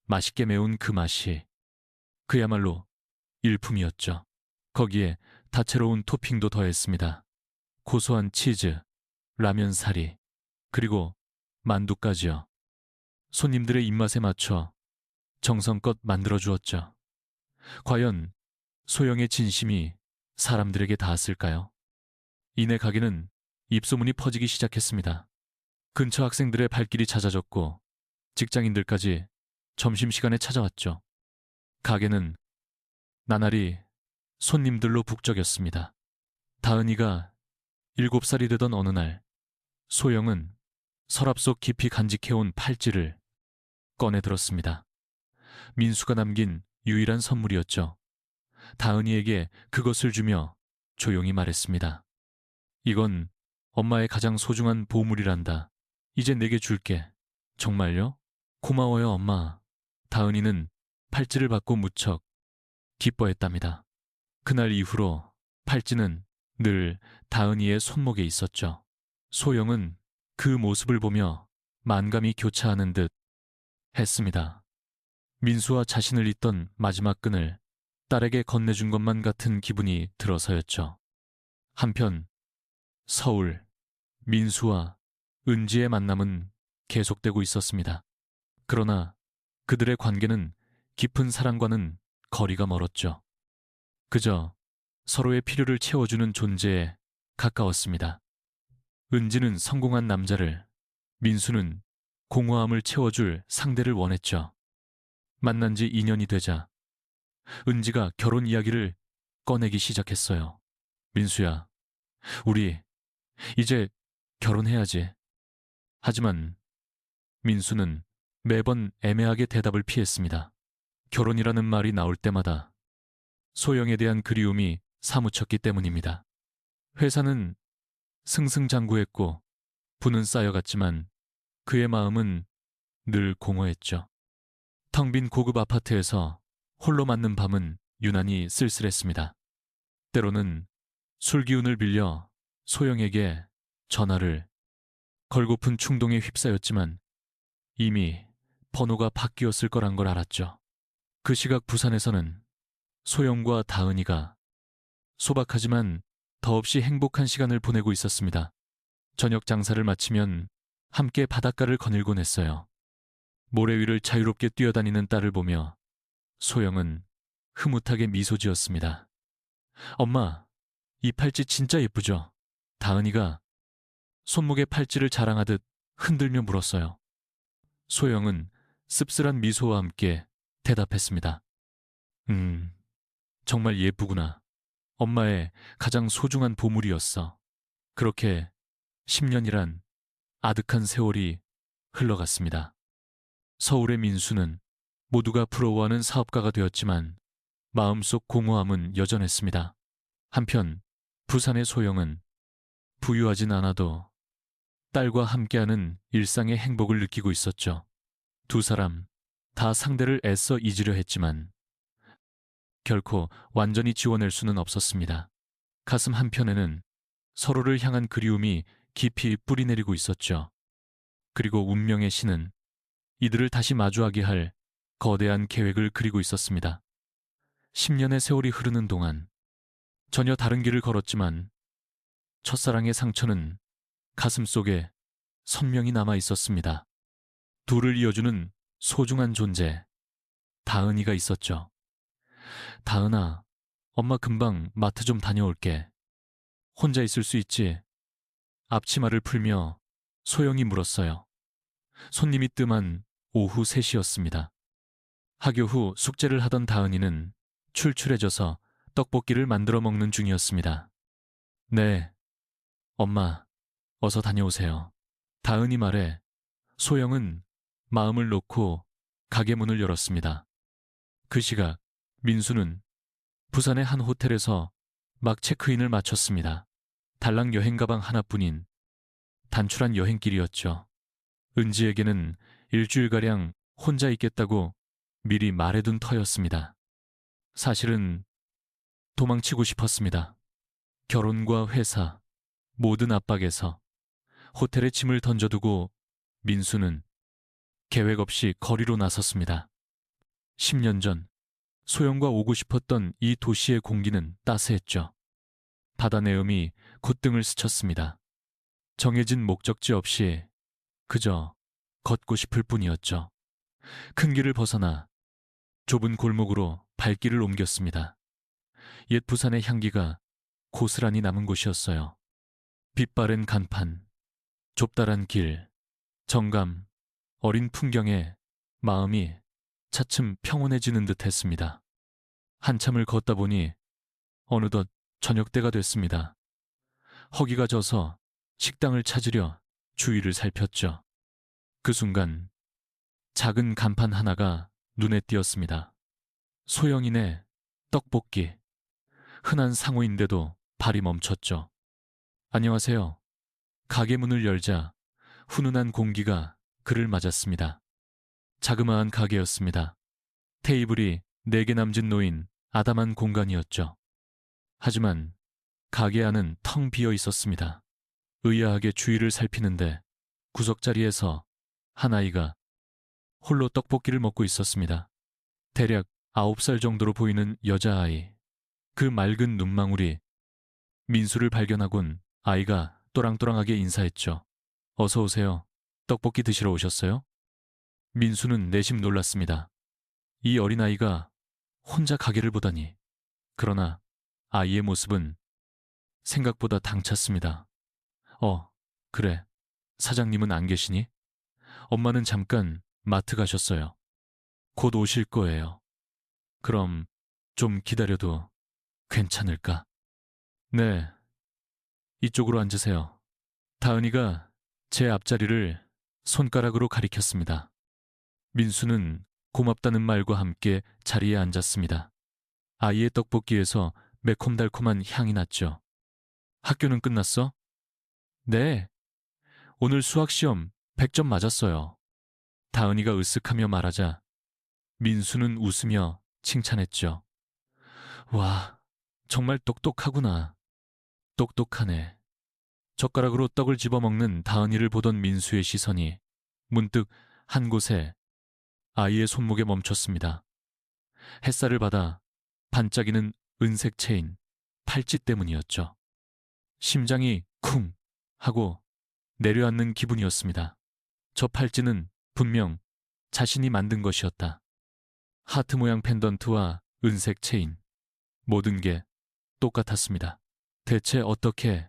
맛있게 매운 그 맛이 그야말로 일품이었죠. 거기에 다채로운 토핑도 더했습니다. 고소한 치즈, 라면 사리, 그리고 만두까지요. 손님들의 입맛에 맞춰 정성껏 만들어주었죠. 과연 소영의 진심이 사람들에게 닿았을까요? 이내 가게는 입소문이 퍼지기 시작했습니다. 근처 학생들의 발길이 잦아졌고 직장인들까지 점심시간에 찾아왔죠. 가게는 나날이 손님들로 북적였습니다. 다은이가 7살이 되던 어느 날 소영은 서랍 속 깊이 간직해온 팔찌를 꺼내 들었습니다. 민수가 남긴 유일한 선물이었죠. 다은이에게 그것을 주며 조용히 말했습니다. 이건 엄마의 가장 소중한 보물이란다. 이제 내게 줄게. 정말요? 고마워요, 엄마. 다은이는 팔찌를 받고 무척 기뻐했답니다. 그날 이후로 팔찌는 늘 다은이의 손목에 있었죠. 소영은 그 모습을 보며 만감이 교차하는 듯 했습니다. 민수와 자신을 잇던 마지막 끈을 딸에게 건네준 것만 같은 기분이 들어서였죠. 한편 서울 민수와 은지의 만남은 계속되고 있었습니다. 그러나 그들의 관계는 깊은 사랑과는 거리가 멀었죠. 그저 서로의 필요를 채워주는 존재에 가까웠습니다. 은지는 성공한 남자를, 민수는 공허함을 채워줄 상대를 원했죠. 만난 지 2년이 되자 은지가 결혼 이야기를 꺼내기 시작했어요. 민수야, 우리 이제 결혼해야지. 하지만 민수는 매번 애매하게 대답을 피했습니다. 결혼이라는 말이 나올 때마다 소영에 대한 그리움이 사무쳤기 때문입니다. 회사는 승승장구했고 부는 쌓여갔지만 그의 마음은 늘 공허했죠. 텅 빈 고급 아파트에서 홀로 맞는 밤은 유난히 쓸쓸했습니다. 때로는 술 기운을 빌려 소영에게 전화를 걸고픈 충동에 휩싸였지만 이미 번호가 바뀌었을 거란 걸 알았죠. 그 시각 부산에서는 소영과 다은이가 소박하지만 더없이 행복한 시간을 보내고 있었습니다. 저녁 장사를 마치면 함께 바닷가를 거닐곤 했어요. 모래 위를 자유롭게 뛰어다니는 딸을 보며 소영은 흐뭇하게 미소 지었습니다. 엄마, 이 팔찌 진짜 예쁘죠? 다은이가 손목에 팔찌를 자랑하듯 흔들며 물었어요. 소영은 씁쓸한 미소와 함께 대답했습니다. 정말 예쁘구나. 엄마의 가장 소중한 보물이었어. 그렇게 10년이란 아득한 세월이 흘러갔습니다. 서울의 민수는 모두가 부러워하는 사업가가 되었지만 마음속 공허함은 여전했습니다. 한편 부산의 소영은 부유하진 않아도 딸과 함께하는 일상의 행복을 느끼고 있었죠. 두 사람 다 상대를 애써 잊으려 했지만 결코 완전히 지워낼 수는 없었습니다. 가슴 한편에는 서로를 향한 그리움이 깊이 뿌리내리고 있었죠. 그리고 운명의 신은 이들을 다시 마주하게 할 거대한 계획을 그리고 있었습니다. 10년의 세월이 흐르는 동안 전혀 다른 길을 걸었지만 첫사랑의 상처는 가슴 속에 선명히 남아 있었습니다. 둘을 이어주는 소중한 존재, 다은이가 있었죠. 다은아, 엄마 금방 마트 좀 다녀올게. 혼자 있을 수 있지? 앞치마를 풀며 소영이 물었어요. 손님이 뜸한 오후 3시였습니다. 학교 후 숙제를 하던 다은이는 출출해져서 떡볶이를 만들어 먹는 중이었습니다. 네, 엄마, 어서 다녀오세요. 다은이 말에 소영은 마음을 놓고 가게 문을 열었습니다. 그 시각 민수는 부산의 한 호텔에서 막 체크인을 마쳤습니다. 달랑 여행 가방 하나뿐인 단출한 여행길이었죠. 은지에게는 일주일가량 혼자 있겠다고 미리 말해둔 터였습니다. 사실은 도망치고 싶었습니다. 결혼과 회사, 모든 압박에서 호텔에 짐을 던져두고 민수는 계획 없이 거리로 나섰습니다. 10년 전 소영과 오고 싶었던 이 도시의 공기는 따스했죠. 바다 내음이 콧등을 스쳤습니다. 정해진 목적지 없이 그저 걷고 싶을 뿐이었죠. 큰 길을 벗어나 좁은 골목으로 발길을 옮겼습니다. 옛 부산의 향기가 고스란히 남은 곳이었어요. 빛바랜 간판, 좁다란 길, 정감, 어린 풍경에 마음이 차츰 평온해지는 듯 했습니다. 한참을 걷다 보니 어느덧 저녁때가 됐습니다. 허기가 져서 식당을 찾으려 주위를 살폈죠. 그 순간 작은 간판 하나가 눈에 띄었습니다. 소영이네 떡볶이. 흔한 상호인데도 발이 멈췄죠. 안녕하세요. 가게 문을 열자 훈훈한 공기가 그를 맞았습니다. 자그마한 가게였습니다. 테이블이 4개 남짓 놓인 아담한 공간이었죠. 하지만 가게 안은 텅 비어 있었습니다. 의아하게 주위를 살피는데 구석자리에서 한 아이가 홀로 떡볶이를 먹고 있었습니다. 대략 9살 정도로 보이는 여자아이. 그 맑은 눈망울이 민수를 발견하곤 아이가 또랑또랑하게 인사했죠. 어서 오세요. 떡볶이 드시러 오셨어요? 민수는 내심 놀랐습니다. 이 어린아이가 혼자 가게를 보다니. 그러나 아이의 모습은 생각보다 당찼습니다. 그래. 사장님은 안 계시니? 엄마는 잠깐 마트 가셨어요. 곧 오실 거예요. 그럼 좀 기다려도 괜찮을까? 네, 이쪽으로 앉으세요. 다은이가 제 앞자리를 손가락으로 가리켰습니다. 민수는 고맙다는 말과 함께 자리에 앉았습니다. 아이의 떡볶이에서 매콤달콤한 향이 났죠. 학교는 끝났어? 네, 오늘 수학시험 100점 맞았어요. 다은이가 으쓱하며 말하자 민수는 웃으며 칭찬했죠. 와, 정말 똑똑하구나. 똑똑하네. 젓가락으로 떡을 집어먹는 다은이를 보던 민수의 시선이 문득 한 곳에 아이의 손목에 멈췄습니다. 햇살을 받아 반짝이는 은색 체인, 팔찌 때문이었죠. 심장이 쿵 하고 내려앉는 기분이었습니다. 저 팔찌는 분명 자신이 만든 것이었다. 하트 모양 펜던트와 은색 체인, 모든 게 똑같았습니다. 대체 어떻게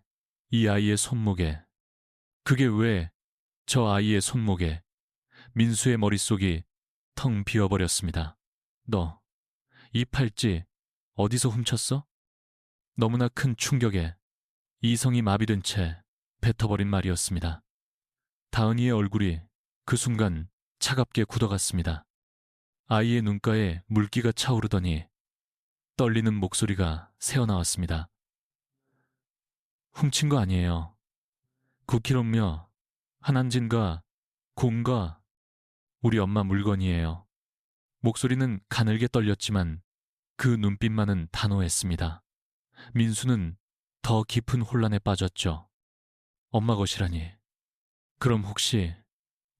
이 아이의 손목에, 그게 왜 저 아이의 손목에, 민수의 머릿속이 텅 비어버렸습니다. 너, 이 팔찌 어디서 훔쳤어? 너무나 큰 충격에 이성이 마비된 채 뱉어버린 말이었습니다. 다은이의 얼굴이 그 순간 차갑게 굳어갔습니다. 아이의 눈가에 물기가 차오르더니 떨리는 목소리가 새어나왔습니다. 훔친 거 아니에요. 9kg며 한한진과 곰과 우리 엄마 물건이에요. 목소리는 가늘게 떨렸지만 그 눈빛만은 단호했습니다. 민수는 더 깊은 혼란에 빠졌죠. 엄마 것이라니. 그럼 혹시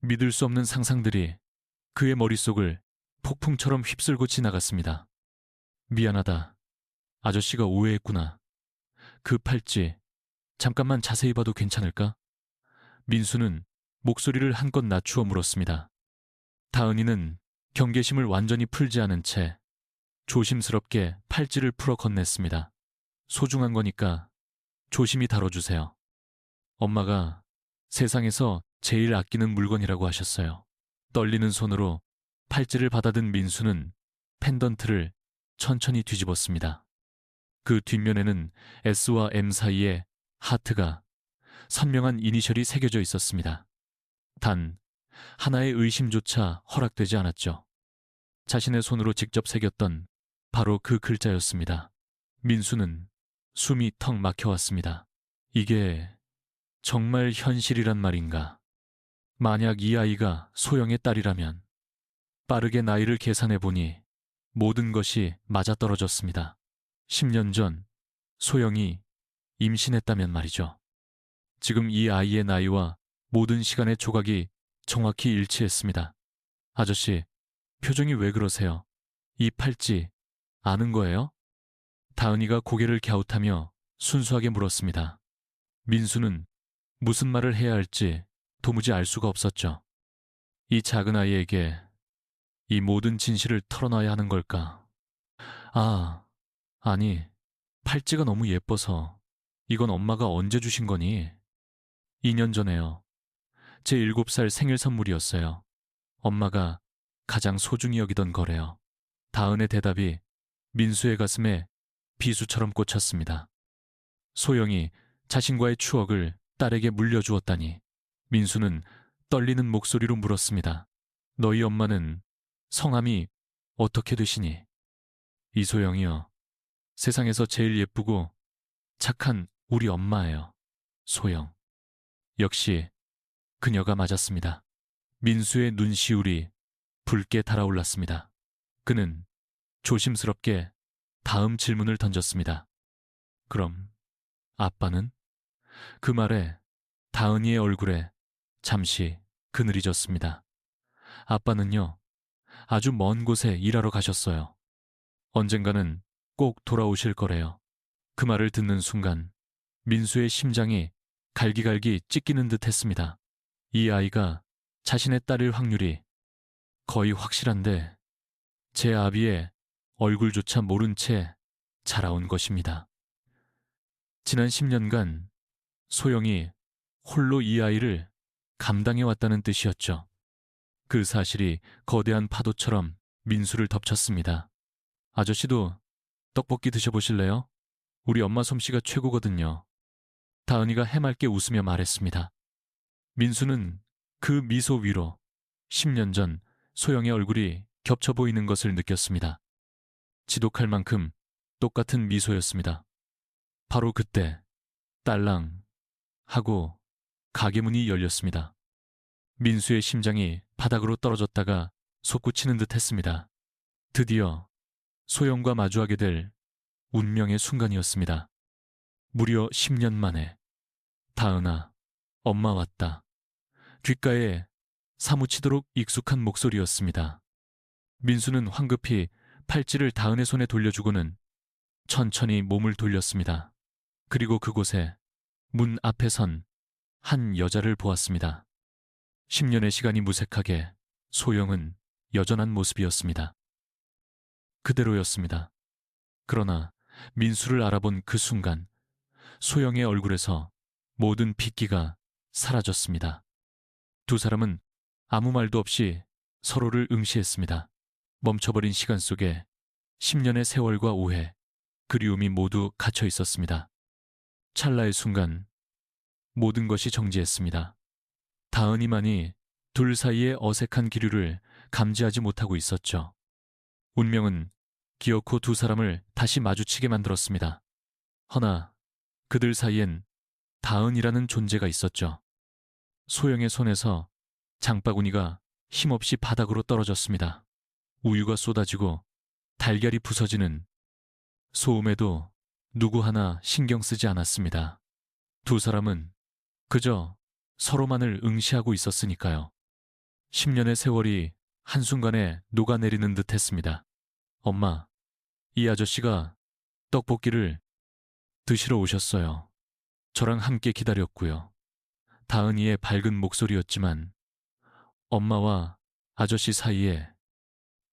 믿을 수 없는 상상들이 그의 머릿속을 폭풍처럼 휩쓸고 지나갔습니다. 미안하다. 아저씨가 오해했구나. 그 팔찌 잠깐만 자세히 봐도 괜찮을까? 민수는 목소리를 한껏 낮추어 물었습니다. 다은이는 경계심을 완전히 풀지 않은 채 조심스럽게 팔찌를 풀어 건넸습니다. 소중한 거니까 조심히 다뤄주세요. 엄마가 세상에서 제일 아끼는 물건이라고 하셨어요. 떨리는 손으로 팔찌를 받아든 민수는 펜던트를 천천히 뒤집었습니다. 그 뒷면에는 S와 M 사이에 하트가 선명한 이니셜이 새겨져 있었습니다. 단 하나의 의심조차 허락되지 않았죠. 자신의 손으로 직접 새겼던 바로 그 글자였습니다. 민수는 숨이 턱 막혀왔습니다. 이게 정말 현실이란 말인가? 만약 이 아이가 소영의 딸이라면 빠르게 나이를 계산해보니 모든 것이 맞아떨어졌습니다. 10년 전 소영이 임신했다면 말이죠. 지금 이 아이의 나이와 모든 시간의 조각이 정확히 일치했습니다. 아저씨, 표정이 왜 그러세요? 이 팔찌 아는 거예요? 다은이가 고개를 갸웃하며 순수하게 물었습니다. 민수는 무슨 말을 해야 할지 도무지 알 수가 없었죠. 이 작은 아이에게 이 모든 진실을 털어놔야 하는 걸까? 아니, 팔찌가 너무 예뻐서. 이건 엄마가 언제 주신 거니? 2년 전에요. 제 7살 생일 선물이었어요. 엄마가 가장 소중히 여기던 거래요. 다은의 대답이 민수의 가슴에 비수처럼 꽂혔습니다. 소영이 자신과의 추억을 딸에게 물려주었다니. 민수는 떨리는 목소리로 물었습니다. 너희 엄마는 성함이 어떻게 되시니? 이소영이요. 세상에서 제일 예쁘고 착한 우리 엄마예요. 소영. 역시 그녀가 맞았습니다. 민수의 눈시울이 붉게 달아올랐습니다. 그는 조심스럽게 다음 질문을 던졌습니다. 그럼 아빠는? 그 말에 다은이의 얼굴에 잠시 그늘이 졌습니다. 아빠는요, 아주 먼 곳에 일하러 가셨어요. 언젠가는 꼭 돌아오실 거래요. 그 말을 듣는 순간 민수의 심장이 갈기갈기 찢기는 듯 했습니다. 이 아이가 자신의 딸일 확률이 거의 확실한데 제 아비의 얼굴조차 모른 채 자라온 것입니다. 지난 10년간 소영이 홀로 이 아이를 감당해왔다는 뜻이었죠. 그 사실이 거대한 파도처럼 민수를 덮쳤습니다. 아저씨도 떡볶이 드셔보실래요? 우리 엄마 솜씨가 최고거든요. 다은이가 해맑게 웃으며 말했습니다. 민수는 그 미소 위로 10년 전 소영의 얼굴이 겹쳐 보이는 것을 느꼈습니다. 지독할 만큼 똑같은 미소였습니다. 바로 그때 딸랑 하고 가게 문이 열렸습니다. 민수의 심장이 바닥으로 떨어졌다가 솟구치는 듯 했습니다. 드디어 소영과 마주하게 될 운명의 순간이었습니다. 무려 10년 만에 다은아, 엄마 왔다. 귓가에 사무치도록 익숙한 목소리였습니다. 민수는 황급히 팔찌를 다은의 손에 돌려주고는 천천히 몸을 돌렸습니다. 그리고 그곳에 문 앞에 선 한 여자를 보았습니다. 10년의 시간이 무색하게 소영은 여전한 모습이었습니다. 그대로였습니다. 그러나 민수를 알아본 그 순간 소영의 얼굴에서 모든 핏기가 사라졌습니다. 두 사람은 아무 말도 없이 서로를 응시했습니다. 멈춰버린 시간 속에 10년의 세월과 오해, 그리움이 모두 갇혀 있었습니다. 찰나의 순간 모든 것이 정지했습니다. 다은이만이 둘 사이의 어색한 기류를 감지하지 못하고 있었죠. 운명은 기어코 두 사람을 다시 마주치게 만들었습니다. 허나 그들 사이엔 다은이라는 존재가 있었죠. 소영의 손에서 장바구니가 힘없이 바닥으로 떨어졌습니다. 우유가 쏟아지고 달걀이 부서지는 소음에도 누구 하나 신경 쓰지 않았습니다. 두 사람은 그저 서로만을 응시하고 있었으니까요. 10년의 세월이 한순간에 녹아내리는 듯 했습니다. 엄마, 이 아저씨가 떡볶이를 드시러 오셨어요. 저랑 함께 기다렸고요. 다은이의 밝은 목소리였지만 엄마와 아저씨 사이에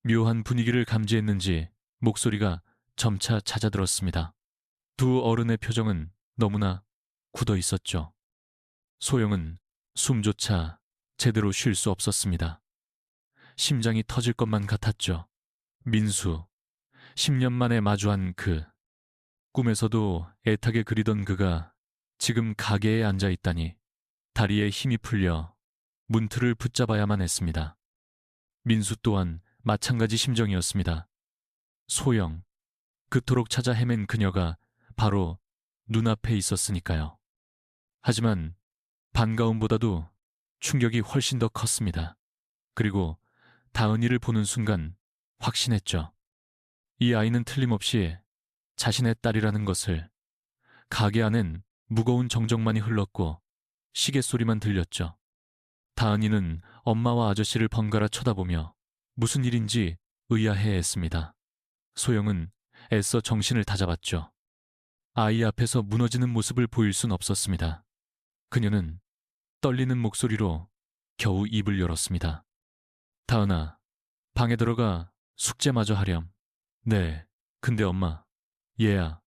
묘한 분위기를 감지했는지 목소리가 점차 잦아들었습니다. 두 어른의 표정은 너무나 굳어 있었죠. 소영은 숨조차 제대로 쉴 수 없었습니다. 심장이 터질 것만 같았죠. 민수, 10년 만에 마주한 그, 꿈에서도 애타게 그리던 그가 지금 가게에 앉아 있다니 다리에 힘이 풀려 문틀을 붙잡아야만 했습니다. 민수 또한 마찬가지 심정이었습니다. 소영, 그토록 찾아 헤맨 그녀가 바로 눈앞에 있었으니까요. 하지만 반가움보다도 충격이 훨씬 더 컸습니다. 그리고 다은이를 보는 순간 확신했죠. 이 아이는 틀림없이 자신의 딸이라는 것을. 가게 안엔 무거운 정적만이 흘렀고 시계 소리만 들렸죠. 다은이는 엄마와 아저씨를 번갈아 쳐다보며 무슨 일인지 의아해했습니다. 소영은 애써 정신을 다잡았죠. 아이 앞에서 무너지는 모습을 보일 순 없었습니다. 그녀는 떨리는 목소리로 겨우 입을 열었습니다. 다은아, 방에 들어가 숙제마저 하렴. 네, 근데 엄마, 얘야,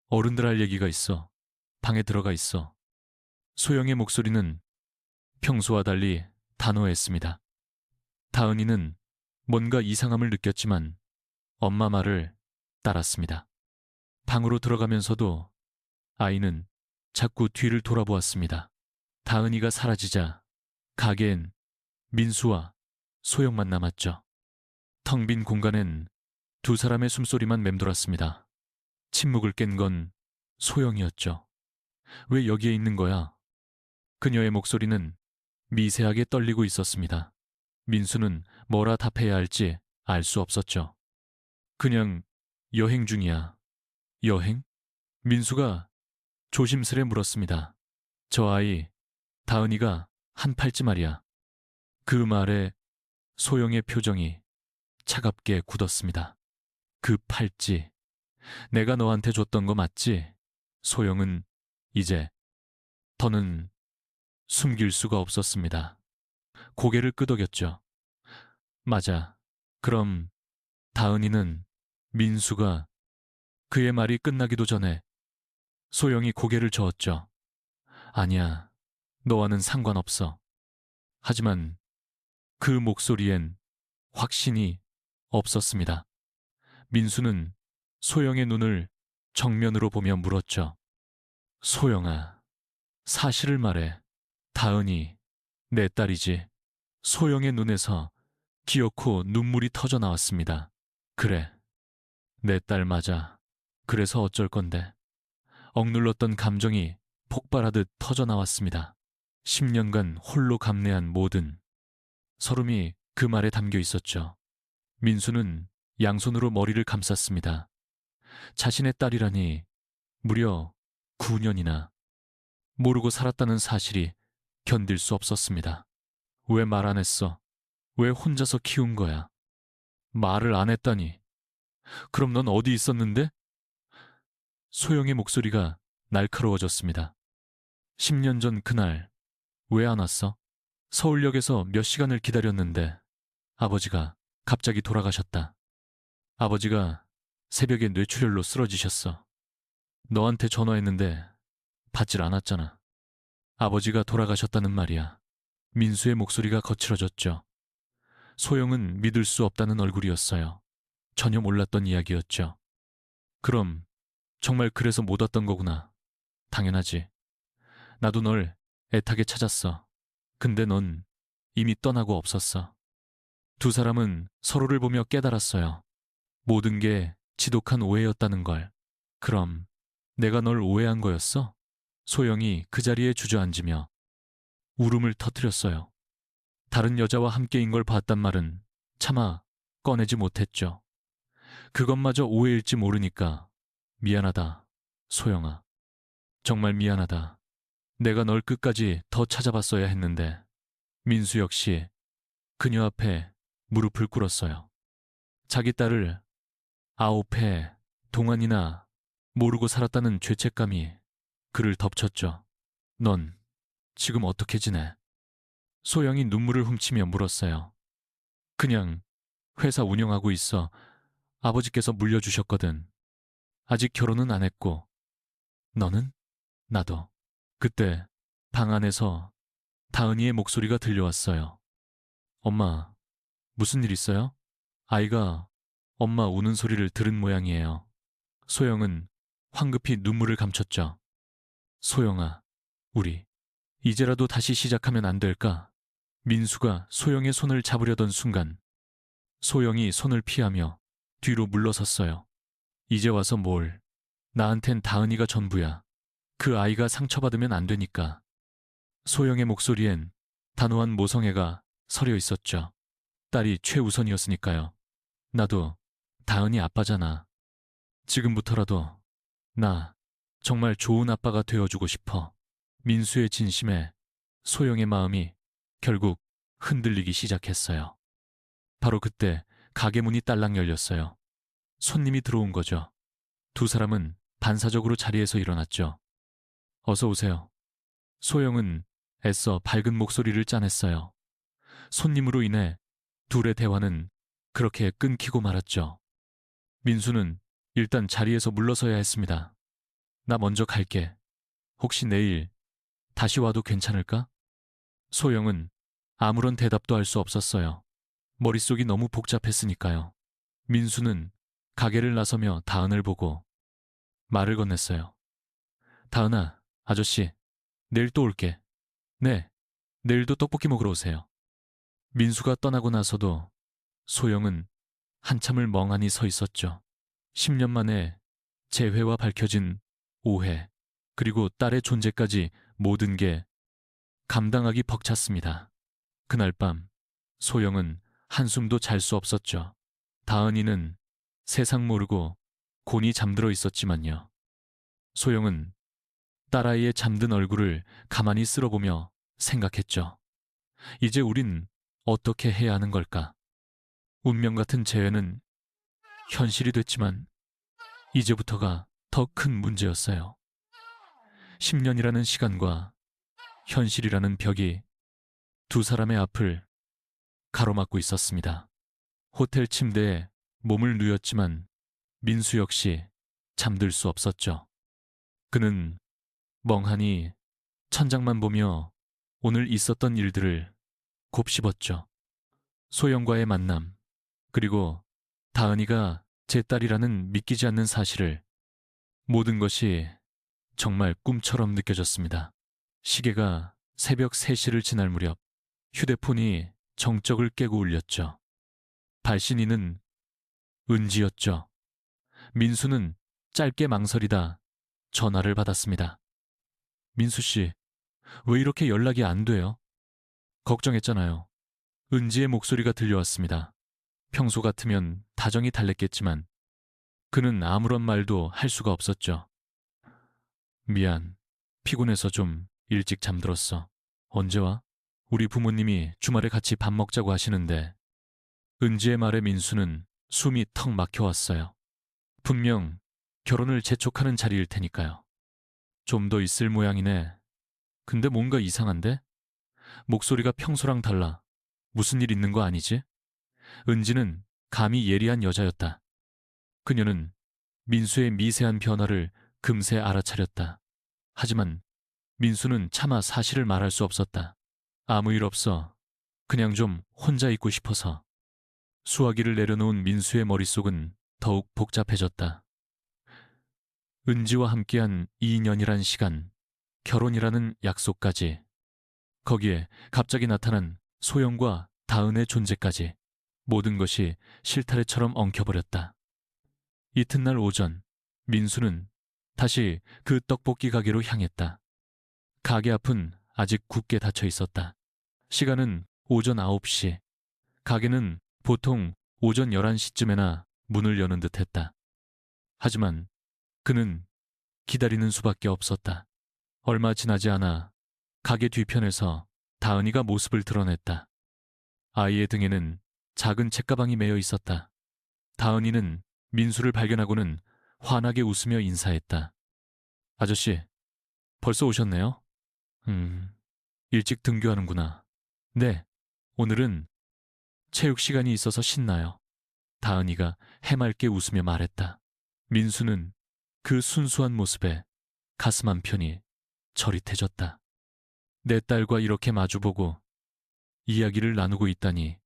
어른들 할 얘기가 있어. 방에 들어가 있어. 소영의 목소리는 평소와 달리 단호했습니다. 다은이는 뭔가 이상함을 느꼈지만 엄마 말을 따랐습니다. 방으로 들어가면서도 아이는 자꾸 뒤를 돌아보았습니다. 다은이가 사라지자 가게엔 민수와 소영만 남았죠. 텅 빈 공간엔 두 사람의 숨소리만 맴돌았습니다. 침묵을 깬 건 소영이었죠. 왜 여기에 있는 거야? 그녀의 목소리는 미세하게 떨리고 있었습니다. 민수는 뭐라 답해야 할지 알 수 없었죠. 그냥 여행 중이야. 여행? 민수가 조심스레 물었습니다. 저 아이, 다은이가 한 팔찌 말이야. 그 말에 소영의 표정이 차갑게 굳었습니다. 그 팔찌, 내가 너한테 줬던 거 맞지? 소영은 이제 더는 숨길 수가 없었습니다. 고개를 끄덕였죠. 맞아. 그럼 다은이는 민수가 그의 말이 끝나기도 전에 소영이 고개를 저었죠. 아니야. 너와는 상관없어. 하지만 그 목소리엔 확신이 없었습니다. 민수는 소영의 눈을 정면으로 보며 물었죠. 소영아, 사실을 말해. 다은이 내 딸이지. 소영의 눈에서 기어코 눈물이 터져 나왔습니다. 그래, 내 딸 맞아. 그래서 어쩔 건데. 억눌렀던 감정이 폭발하듯 터져 나왔습니다. 10년간 홀로 감내한 모든 서름이 그 말에 담겨 있었죠. 민수는 양손으로 머리를 감쌌습니다. 자신의 딸이라니 무려 9년이나 모르고 살았다는 사실이 견딜 수 없었습니다. 왜 말 안 했어? 왜 혼자서 키운 거야? 말을 안 했다니. 그럼 넌 어디 있었는데? 소영의 목소리가 날카로워졌습니다. 10년 전 그날 왜 안 왔어? 서울역에서 몇 시간을 기다렸는데 아버지가 갑자기 돌아가셨다. 아버지가 새벽에 뇌출혈로 쓰러지셨어. 너한테 전화했는데 받질 않았잖아. 아버지가 돌아가셨다는 말이야. 민수의 목소리가 거칠어졌죠. 소영은 믿을 수 없다는 얼굴이었어요. 전혀 몰랐던 이야기였죠. 그럼 정말 그래서 못 왔던 거구나. 당연하지. 나도 널 애타게 찾았어. 근데 넌 이미 떠나고 없었어. 두 사람은 서로를 보며 깨달았어요. 모든 게 지독한 오해였다는 걸. 그럼 내가 널 오해한 거였어? 소영이 그 자리에 주저앉으며 울음을 터뜨렸어요. 다른 여자와 함께인 걸 봤단 말은 차마 꺼내지 못했죠. 그것마저 오해일지 모르니까 미안하다, 소영아. 정말 미안하다. 내가 널 끝까지 더 찾아봤어야 했는데. 민수 역시 그녀 앞에 무릎을 꿇었어요. 자기 딸을 9해 동안이나 모르고 살았다는 죄책감이 그를 덮쳤죠. 넌 지금 어떻게 지내? 소영이 눈물을 훔치며 물었어요. 그냥 회사 운영하고 있어. 아버지께서 물려주셨거든. 아직 결혼은 안 했고. 너는? 나도. 그때 방 안에서 다은이의 목소리가 들려왔어요. 엄마, 무슨 일 있어요? 아이가 엄마 우는 소리를 들은 모양이에요. 소영은 황급히 눈물을 감췄죠. 소영아, 우리 이제라도 다시 시작하면 안 될까? 민수가 소영의 손을 잡으려던 순간 소영이 손을 피하며 뒤로 물러섰어요. 이제 와서 뭘? 나한텐 다은이가 전부야. 그 아이가 상처받으면 안 되니까. 소영의 목소리엔 단호한 모성애가 서려 있었죠. 딸이 최우선이었으니까요. 나도 다은이 아빠잖아. 지금부터라도 나 정말 좋은 아빠가 되어주고 싶어. 민수의 진심에 소영의 마음이 결국 흔들리기 시작했어요. 바로 그때 가게 문이 딸랑 열렸어요. 손님이 들어온 거죠. 두 사람은 반사적으로 자리에서 일어났죠. 어서 오세요. 소영은 애써 밝은 목소리를 짜냈어요. 손님으로 인해 둘의 대화는 그렇게 끊기고 말았죠. 민수는 일단 자리에서 물러서야 했습니다. 나 먼저 갈게. 혹시 내일 다시 와도 괜찮을까? 소영은 아무런 대답도 할 수 없었어요. 머릿속이 너무 복잡했으니까요. 민수는 가게를 나서며 다은을 보고 말을 건넸어요. 다은아, 아저씨, 내일 또 올게. 네, 내일도 떡볶이 먹으러 오세요. 민수가 떠나고 나서도 소영은 한참을 멍하니 서 있었죠. 10년 만에 재회와 밝혀진 오해, 그리고 딸의 존재까지 모든 게 감당하기 벅찼습니다. 그날 밤 소영은 한숨도 잘 수 없었죠. 다은이는 세상 모르고 곤히 잠들어 있었지만요. 소영은 딸아이의 잠든 얼굴을 가만히 쓸어보며 생각했죠. 이제 우린 어떻게 해야 하는 걸까? 운명 같은 재회는 현실이 됐지만 이제부터가 더 큰 문제였어요. 10년이라는 시간과 현실이라는 벽이 두 사람의 앞을 가로막고 있었습니다. 호텔 침대에 몸을 누였지만 민수 역시 잠들 수 없었죠. 그는 멍하니 천장만 보며 오늘 있었던 일들을 곱씹었죠. 소영과의 만남, 그리고 다은이가 제 딸이라는 믿기지 않는 사실을, 모든 것이 정말 꿈처럼 느껴졌습니다. 시계가 새벽 3시를 지날 무렵 휴대폰이 정적을 깨고 울렸죠. 발신인은 은지였죠. 민수는 짧게 망설이다 전화를 받았습니다. 민수 씨, 왜 이렇게 연락이 안 돼요? 걱정했잖아요. 은지의 목소리가 들려왔습니다. 평소 같으면 다정히 달랬겠지만 그는 아무런 말도 할 수가 없었죠. 미안. 피곤해서 좀 일찍 잠들었어. 언제 와? 우리 부모님이 주말에 같이 밥 먹자고 하시는데. 은지의 말에 민수는 숨이 턱 막혀왔어요. 분명 결혼을 재촉하는 자리일 테니까요. 좀 더 있을 모양이네. 근데 뭔가 이상한데? 목소리가 평소랑 달라. 무슨 일 있는 거 아니지? 은지는 감이 예리한 여자였다. 그녀는 민수의 미세한 변화를 금세 알아차렸다. 하지만 민수는 차마 사실을 말할 수 없었다. 아무 일 없어. 그냥 좀 혼자 있고 싶어서. 수화기를 내려놓은 민수의 머릿속은 더욱 복잡해졌다. 은지와 함께한 2년이란 시간, 결혼이라는 약속까지, 거기에 갑자기 나타난 소영과 다은의 존재까지, 모든 것이 실타래처럼 엉켜버렸다. 이튿날 오전, 민수는 다시 그 떡볶이 가게로 향했다. 가게 앞은 아직 굳게 닫혀 있었다. 시간은 오전 9시. 가게는 보통 오전 11시쯤에나 문을 여는 듯 했다. 하지만 그는 기다리는 수밖에 없었다. 얼마 지나지 않아 가게 뒤편에서 다은이가 모습을 드러냈다. 아이의 등에는 작은 책가방이 매여 있었다. 다은이는 민수를 발견하고는 환하게 웃으며 인사했다. 아저씨, 벌써 오셨네요? 일찍 등교하는구나. 네, 오늘은 체육 시간이 있어서 신나요. 다은이가 해맑게 웃으며 말했다. 민수는 그 순수한 모습에 가슴 한편이 저릿해졌다. 내 딸과 이렇게 마주보고 이야기를 나누고 있다니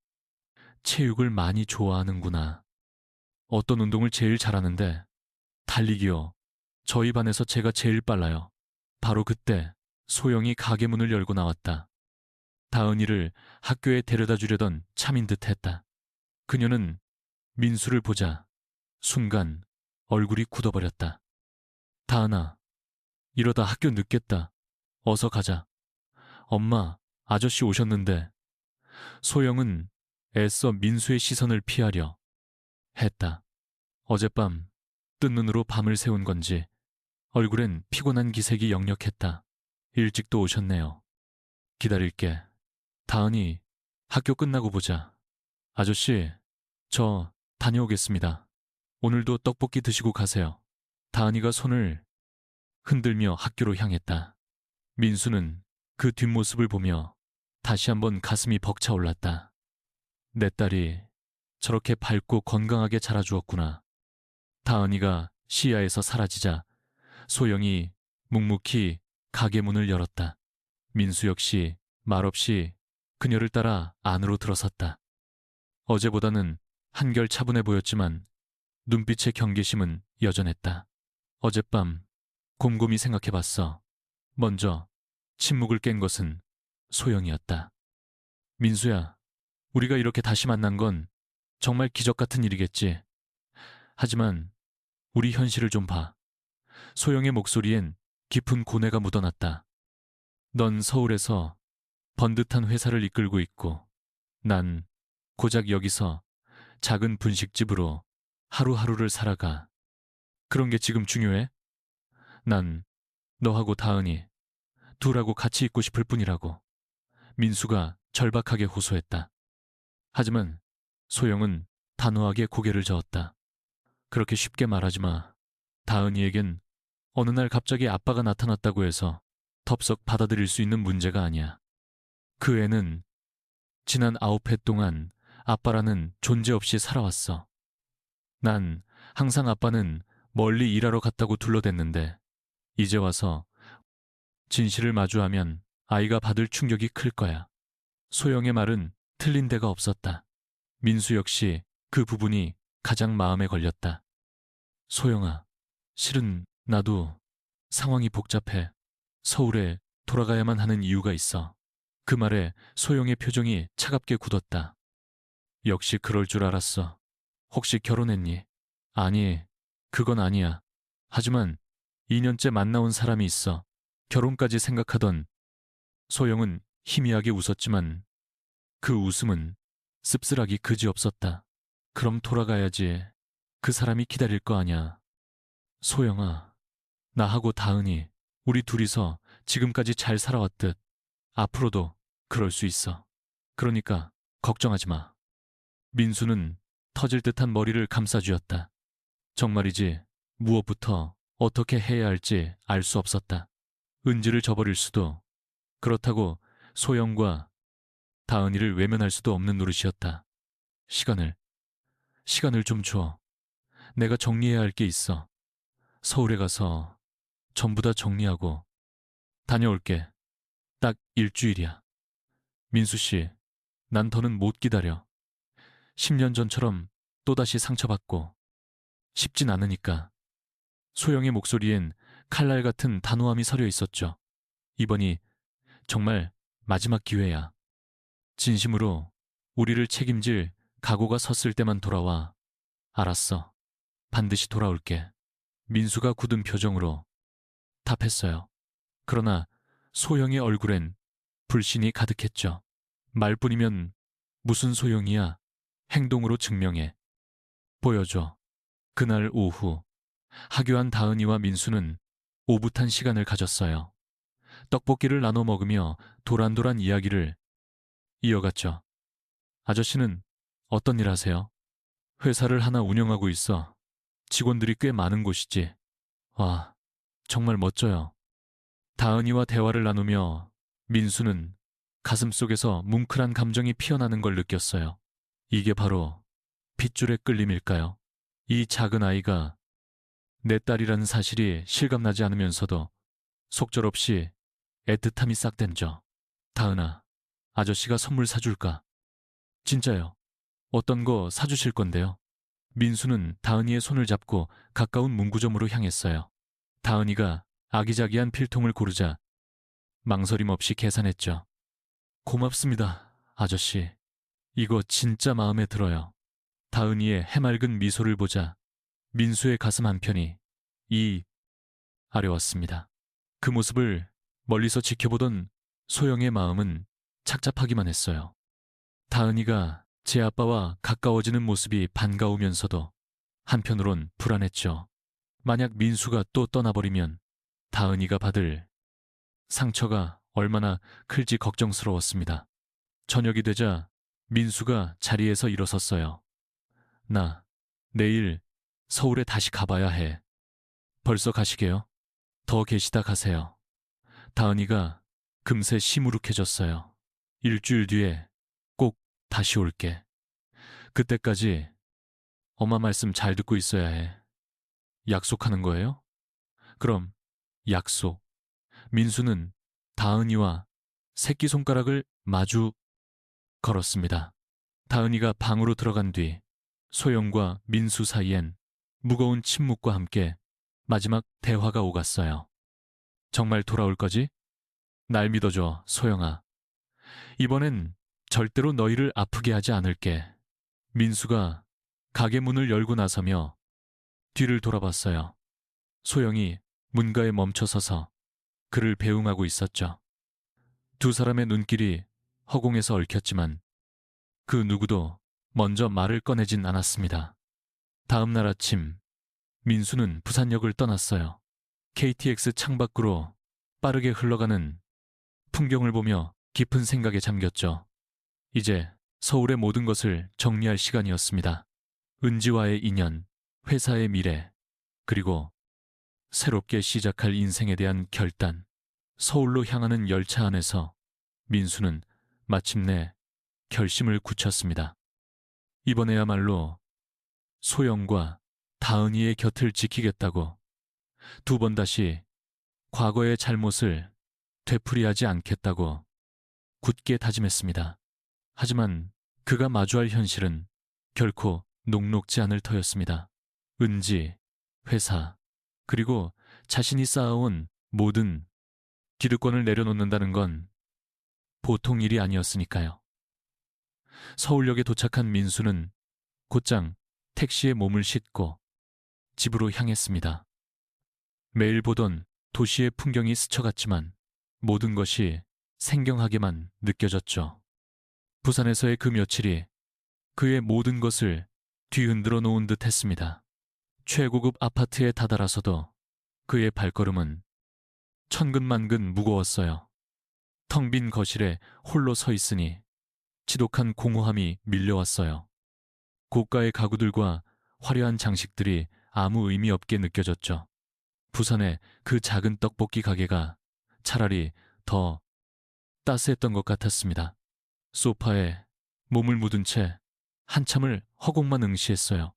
체육을 많이 좋아하는구나. 어떤 운동을 제일 잘하는데? 달리기요. 저희 반에서 제가 제일 빨라요. 바로 그때 소영이 가게 문을 열고 나왔다. 다은이를 학교에 데려다 주려던 참인 듯 했다. 그녀는 민수를 보자 순간 얼굴이 굳어버렸다. 다은아, 이러다 학교 늦겠다. 어서 가자. 엄마, 아저씨 오셨는데. 소영은 애써 민수의 시선을 피하려 했다. 어젯밤 뜬 눈으로 밤을 새운 건지 얼굴엔 피곤한 기색이 역력했다. 일찍도 오셨네요. 기다릴게. 다은이, 학교 끝나고 보자. 아저씨, 저 다녀오겠습니다. 오늘도 떡볶이 드시고 가세요. 다은이가 손을 흔들며 학교로 향했다. 민수는 그 뒷모습을 보며 다시 한번 가슴이 벅차올랐다. 내 딸이 저렇게 밝고 건강하게 자라주었구나. 다은이가 시야에서 사라지자 소영이 묵묵히 가게 문을 열었다. 민수 역시 말없이 그녀를 따라 안으로 들어섰다. 어제보다는 한결 차분해 보였지만 눈빛의 경계심은 여전했다. 어젯밤 곰곰이 생각해봤어. 먼저 침묵을 깬 것은 소영이었다. 민수야, 우리가 이렇게 다시 만난 건 정말 기적 같은 일이겠지. 하지만 우리 현실을 좀 봐. 소영의 목소리엔 깊은 고뇌가 묻어났다. 넌 서울에서 번듯한 회사를 이끌고 있고 난 고작 여기서 작은 분식집으로 하루하루를 살아가. 그런 게 지금 중요해? 난 너하고 다은이 둘하고 같이 있고 싶을 뿐이라고. 민수가 절박하게 호소했다. 하지만 소영은 단호하게 고개를 저었다. 그렇게 쉽게 말하지 마. 다은이에겐 어느 날 갑자기 아빠가 나타났다고 해서 덥석 받아들일 수 있는 문제가 아니야. 그 애는 지난 9회 동안 아빠라는 존재 없이 살아왔어. 난 항상 아빠는 멀리 일하러 갔다고 둘러댔는데 이제 와서 진실을 마주하면 아이가 받을 충격이 클 거야. 소영의 말은 틀린 데가 없었다. 민수 역시 그 부분이 가장 마음에 걸렸다. 소영아, 실은 나도 상황이 복잡해. 서울에 돌아가야만 하는 이유가 있어. 그 말에 소영의 표정이 차갑게 굳었다. 역시 그럴 줄 알았어. 혹시 결혼했니? 아니, 그건 아니야. 하지만 2년째 만나온 사람이 있어. 결혼까지 생각하던. 소영은 희미하게 웃었지만 그 웃음은 씁쓸하기 그지없었다. 그럼 돌아가야지. 그 사람이 기다릴 거 아냐. 소영아, 나하고 다은이 우리 둘이서 지금까지 잘 살아왔듯 앞으로도 그럴 수 있어. 그러니까 걱정하지 마. 민수는 터질 듯한 머리를 감싸쥐었다. 정말이지 무엇부터 어떻게 해야 할지 알 수 없었다. 은지를 저버릴 수도, 그렇다고 소영과 다은이를 외면할 수도 없는 노릇이었다. 시간을 좀 줘. 내가 정리해야 할 게 있어. 서울에 가서 전부 다 정리하고 다녀올게. 딱 일주일이야. 민수 씨, 난 더는 못 기다려. 10년 전처럼 또다시 상처받고 싶진 않으니까. 소영의 목소리엔 칼날 같은 단호함이 서려 있었죠. 이번이 정말 마지막 기회야. 진심으로 우리를 책임질 각오가 섰을 때만 돌아와. 알았어. 반드시 돌아올게. 민수가 굳은 표정으로 답했어요. 그러나 소영의 얼굴엔 불신이 가득했죠. 말뿐이면 무슨 소용이야. 행동으로 증명해. 보여줘. 그날 오후 하교한 다은이와 민수는 오붓한 시간을 가졌어요. 떡볶이를 나눠 먹으며 도란도란 이야기를 이어갔죠. 아저씨는 어떤 일 하세요? 회사를 하나 운영하고 있어. 직원들이 꽤 많은 곳이지. 와, 정말 멋져요. 다은이와 대화를 나누며 민수는 가슴속에서 뭉클한 감정이 피어나는 걸 느꼈어요. 이게 바로 핏줄의 끌림일까요? 이 작은 아이가 내 딸이라는 사실이 실감나지 않으면서도 속절없이 애틋함이 싹 댄죠. 다은아, 아저씨가 선물 사줄까? 진짜요. 어떤 거 사주실 건데요? 민수는 다은이의 손을 잡고 가까운 문구점으로 향했어요. 다은이가 아기자기한 필통을 고르자 망설임 없이 계산했죠. 고맙습니다, 아저씨. 이거 진짜 마음에 들어요. 다은이의 해맑은 미소를 보자 민수의 가슴 한편이 아려왔습니다. 그 모습을 멀리서 지켜보던 소영의 마음은 착잡하기만 했어요. 다은이가 제 아빠와 가까워지는 모습이 반가우면서도 한편으론 불안했죠. 만약 민수가 또 떠나버리면 다은이가 받을 상처가 얼마나 클지 걱정스러웠습니다. 저녁이 되자 민수가 자리에서 일어섰어요. 나 내일 서울에 다시 가봐야 해. 벌써 가시게요? 더 계시다 가세요. 다은이가 금세 시무룩해졌어요. 일주일 뒤에 꼭 다시 올게. 그때까지 엄마 말씀 잘 듣고 있어야 해. 약속하는 거예요? 그럼 약속. 민수는 다은이와 새끼손가락을 마주 걸었습니다. 다은이가 방으로 들어간 뒤 소영과 민수 사이엔 무거운 침묵과 함께 마지막 대화가 오갔어요. 정말 돌아올 거지? 날 믿어줘, 소영아. 이번엔 절대로 너희를 아프게 하지 않을게. 민수가 가게 문을 열고 나서며 뒤를 돌아봤어요. 소영이 문가에 멈춰서서 그를 배웅하고 있었죠. 두 사람의 눈길이 허공에서 얽혔지만 그 누구도 먼저 말을 꺼내진 않았습니다. 다음 날 아침 민수는 부산역을 떠났어요. KTX 창밖으로 빠르게 흘러가는 풍경을 보며 깊은 생각에 잠겼죠. 이제 서울의 모든 것을 정리할 시간이었습니다. 은지와의 인연, 회사의 미래, 그리고 새롭게 시작할 인생에 대한 결단. 서울로 향하는 열차 안에서 민수는 마침내 결심을 굳혔습니다. 이번에야말로 소영과 다은이의 곁을 지키겠다고, 두 번 다시 과거의 잘못을 되풀이하지 않겠다고 굳게 다짐했습니다. 하지만 그가 마주할 현실은 결코 녹록지 않을 터였습니다. 은지, 회사, 그리고 자신이 쌓아온 모든 기득권을 내려놓는다는 건 보통 일이 아니었으니까요. 서울역에 도착한 민수는 곧장 택시에 몸을 싣고 집으로 향했습니다. 매일 보던 도시의 풍경이 스쳐갔지만 모든 것이 생경하게만 느껴졌죠. 부산에서의 그 며칠이 그의 모든 것을 뒤흔들어 놓은 듯 했습니다. 최고급 아파트에 다다라서도 그의 발걸음은 천근만근 무거웠어요. 텅 빈 거실에 홀로 서 있으니 지독한 공허함이 밀려왔어요. 고가의 가구들과 화려한 장식들이 아무 의미 없게 느껴졌죠. 부산의 그 작은 떡볶이 가게가 차라리 더 따스했던 것 같았습니다. 소파에 몸을 묻은 채 한참을 허공만 응시했어요.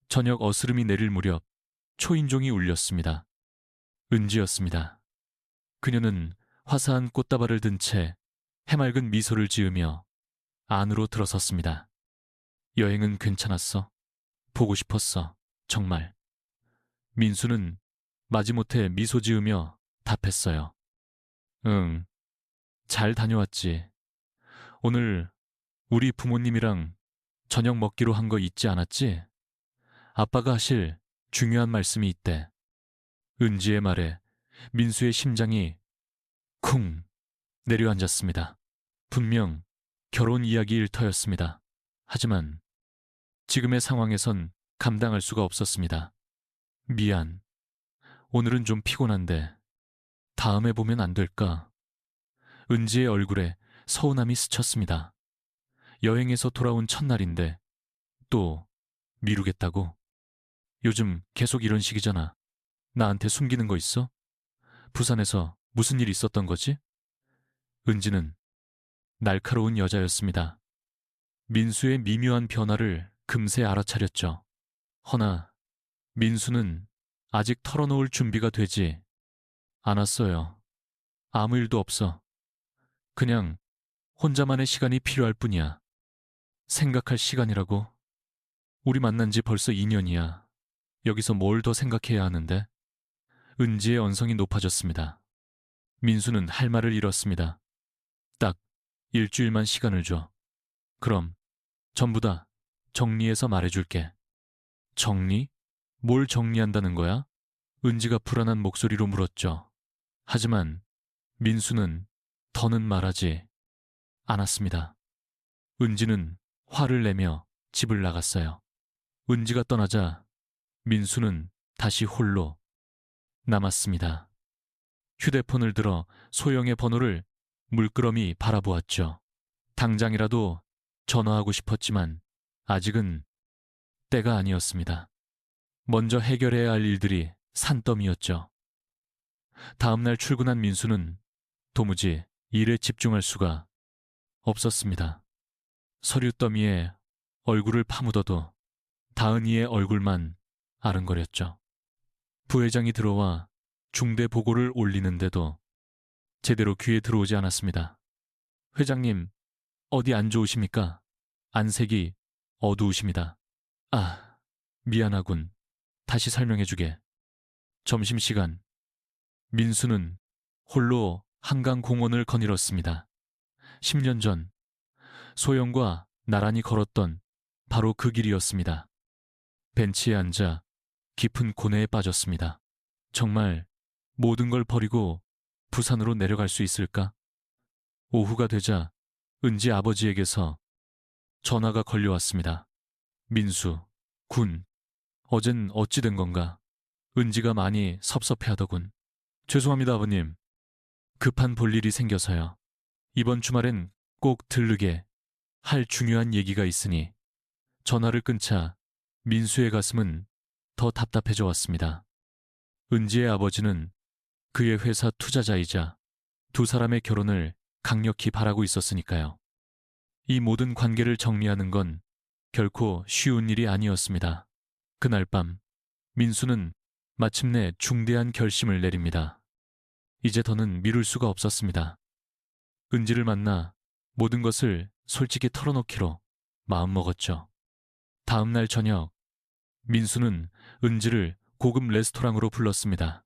저녁 어스름이 내릴 무렵 초인종이 울렸습니다. 은지였습니다. 그녀는 화사한 꽃다발을 든 채 해맑은 미소를 지으며 안으로 들어섰습니다. 여행은 괜찮았어. 보고 싶었어. 정말. 민수는 마지못해 미소 지으며 답했어요. 응, 잘 다녀왔지. 오늘 우리 부모님이랑 저녁 먹기로 한 거 잊지 않았지? 아빠가 하실 중요한 말씀이 있대. 은지의 말에 민수의 심장이 쿵 내려앉았습니다. 분명 결혼 이야기일 터였습니다. 하지만 지금의 상황에선 감당할 수가 없었습니다. 미안. 오늘은 좀 피곤한데 다음에 보면 안 될까? 은지의 얼굴에 서운함이 스쳤습니다. 여행에서 돌아온 첫날인데 또 미루겠다고? 요즘 계속 이런 식이잖아. 나한테 숨기는 거 있어? 부산에서 무슨 일 있었던 거지? 은지는 날카로운 여자였습니다. 민수의 미묘한 변화를 금세 알아차렸죠. 허나 민수는 아직 털어놓을 준비가 되지 않았어요. 아무 일도 없어. 그냥 혼자만의 시간이 필요할 뿐이야. 생각할 시간이라고? 우리 만난 지 벌써 2년이야. 여기서 뭘 더 생각해야 하는데? 은지의 언성이 높아졌습니다. 민수는 할 말을 잃었습니다. 딱 일주일만 시간을 줘. 그럼 전부 다 정리해서 말해줄게. 정리? 뭘 정리한다는 거야? 은지가 불안한 목소리로 물었죠. 하지만 민수는 더는 말하지 않았습니다. 은지는 화를 내며 집을 나갔어요. 은지가 떠나자 민수는 다시 홀로 남았습니다. 휴대폰을 들어 소영의 번호를 물끄러미 바라보았죠. 당장이라도 전화하고 싶었지만 아직은 때가 아니었습니다. 먼저 해결해야 할 일들이 산더미였죠. 다음날 출근한 민수는 도무지 일에 집중할 수가 없었습니다. 서류 더미에 얼굴을 파묻어도 다은이의 얼굴만 아른거렸죠. 부회장이 들어와 중대 보고를 올리는데도 제대로 귀에 들어오지 않았습니다. 회장님, 어디 안 좋으십니까? 안색이 어두우십니다. 아, 미안하군. 다시 설명해주게. 점심시간, 민수는 홀로 한강공원을 거닐었습니다. 10년 전 소영과 나란히 걸었던 바로 그 길이었습니다. 벤치에 앉아 깊은 고뇌에 빠졌습니다. 정말 모든 걸 버리고 부산으로 내려갈 수 있을까? 오후가 되자 은지 아버지에게서 전화가 걸려왔습니다. 민수, 군, 어젠 어찌 된 건가? 은지가 많이 섭섭해하더군. 죄송합니다, 아버님. 급한 볼일이 생겨서요. 이번 주말엔 꼭 들르게 할 중요한 얘기가 있으니. 전화를 끊자 민수의 가슴은 더 답답해져 왔습니다. 은지의 아버지는 그의 회사 투자자이자 두 사람의 결혼을 강력히 바라고 있었으니까요. 이 모든 관계를 정리하는 건 결코 쉬운 일이 아니었습니다. 그날 밤, 민수는 마침내 중대한 결심을 내립니다. 이제 더는 미룰 수가 없었습니다. 은지를 만나 모든 것을 솔직히 털어놓기로 마음먹었죠. 다음 날 저녁, 민수는 은지를 고급 레스토랑으로 불렀습니다.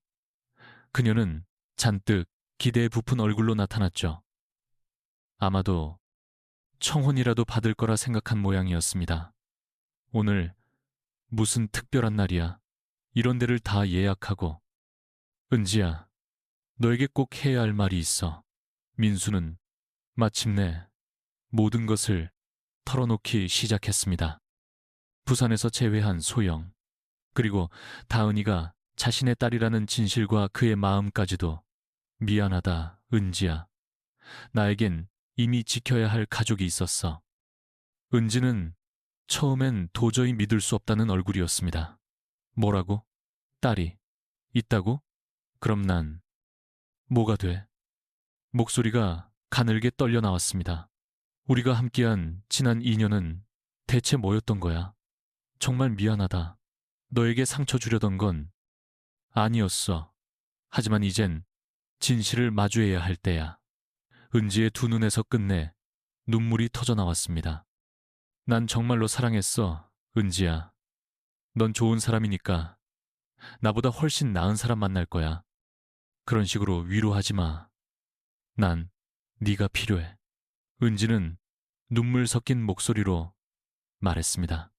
그녀는 잔뜩 기대에 부푼 얼굴로 나타났죠. 아마도 청혼이라도 받을 거라 생각한 모양이었습니다. 오늘 무슨 특별한 날이야. 이런 데를 다 예약하고. 은지야, 너에게 꼭 해야 할 말이 있어. 민수는 마침내 모든 것을 털어놓기 시작했습니다. 부산에서 재회한 소영, 그리고 다은이가 자신의 딸이라는 진실과 그의 마음까지도. 미안하다, 은지야. 나에겐 이미 지켜야 할 가족이 있었어. 은지는 처음엔 도저히 믿을 수 없다는 얼굴이었습니다. 뭐라고? 딸이 있다고? 그럼 난 뭐가 돼? 목소리가 가늘게 떨려 나왔습니다. 우리가 함께한 지난 2년은 대체 뭐였던 거야? 정말 미안하다. 너에게 상처 주려던 건 아니었어. 하지만 이젠 진실을 마주해야 할 때야. 은지의 두 눈에서 끝내 눈물이 터져 나왔습니다. 난 정말로 사랑했어, 은지야. 넌 좋은 사람이니까 나보다 훨씬 나은 사람 만날 거야. 그런 식으로 위로하지 마. 난 네가 필요해. 은지는 눈물 섞인 목소리로 말했습니다.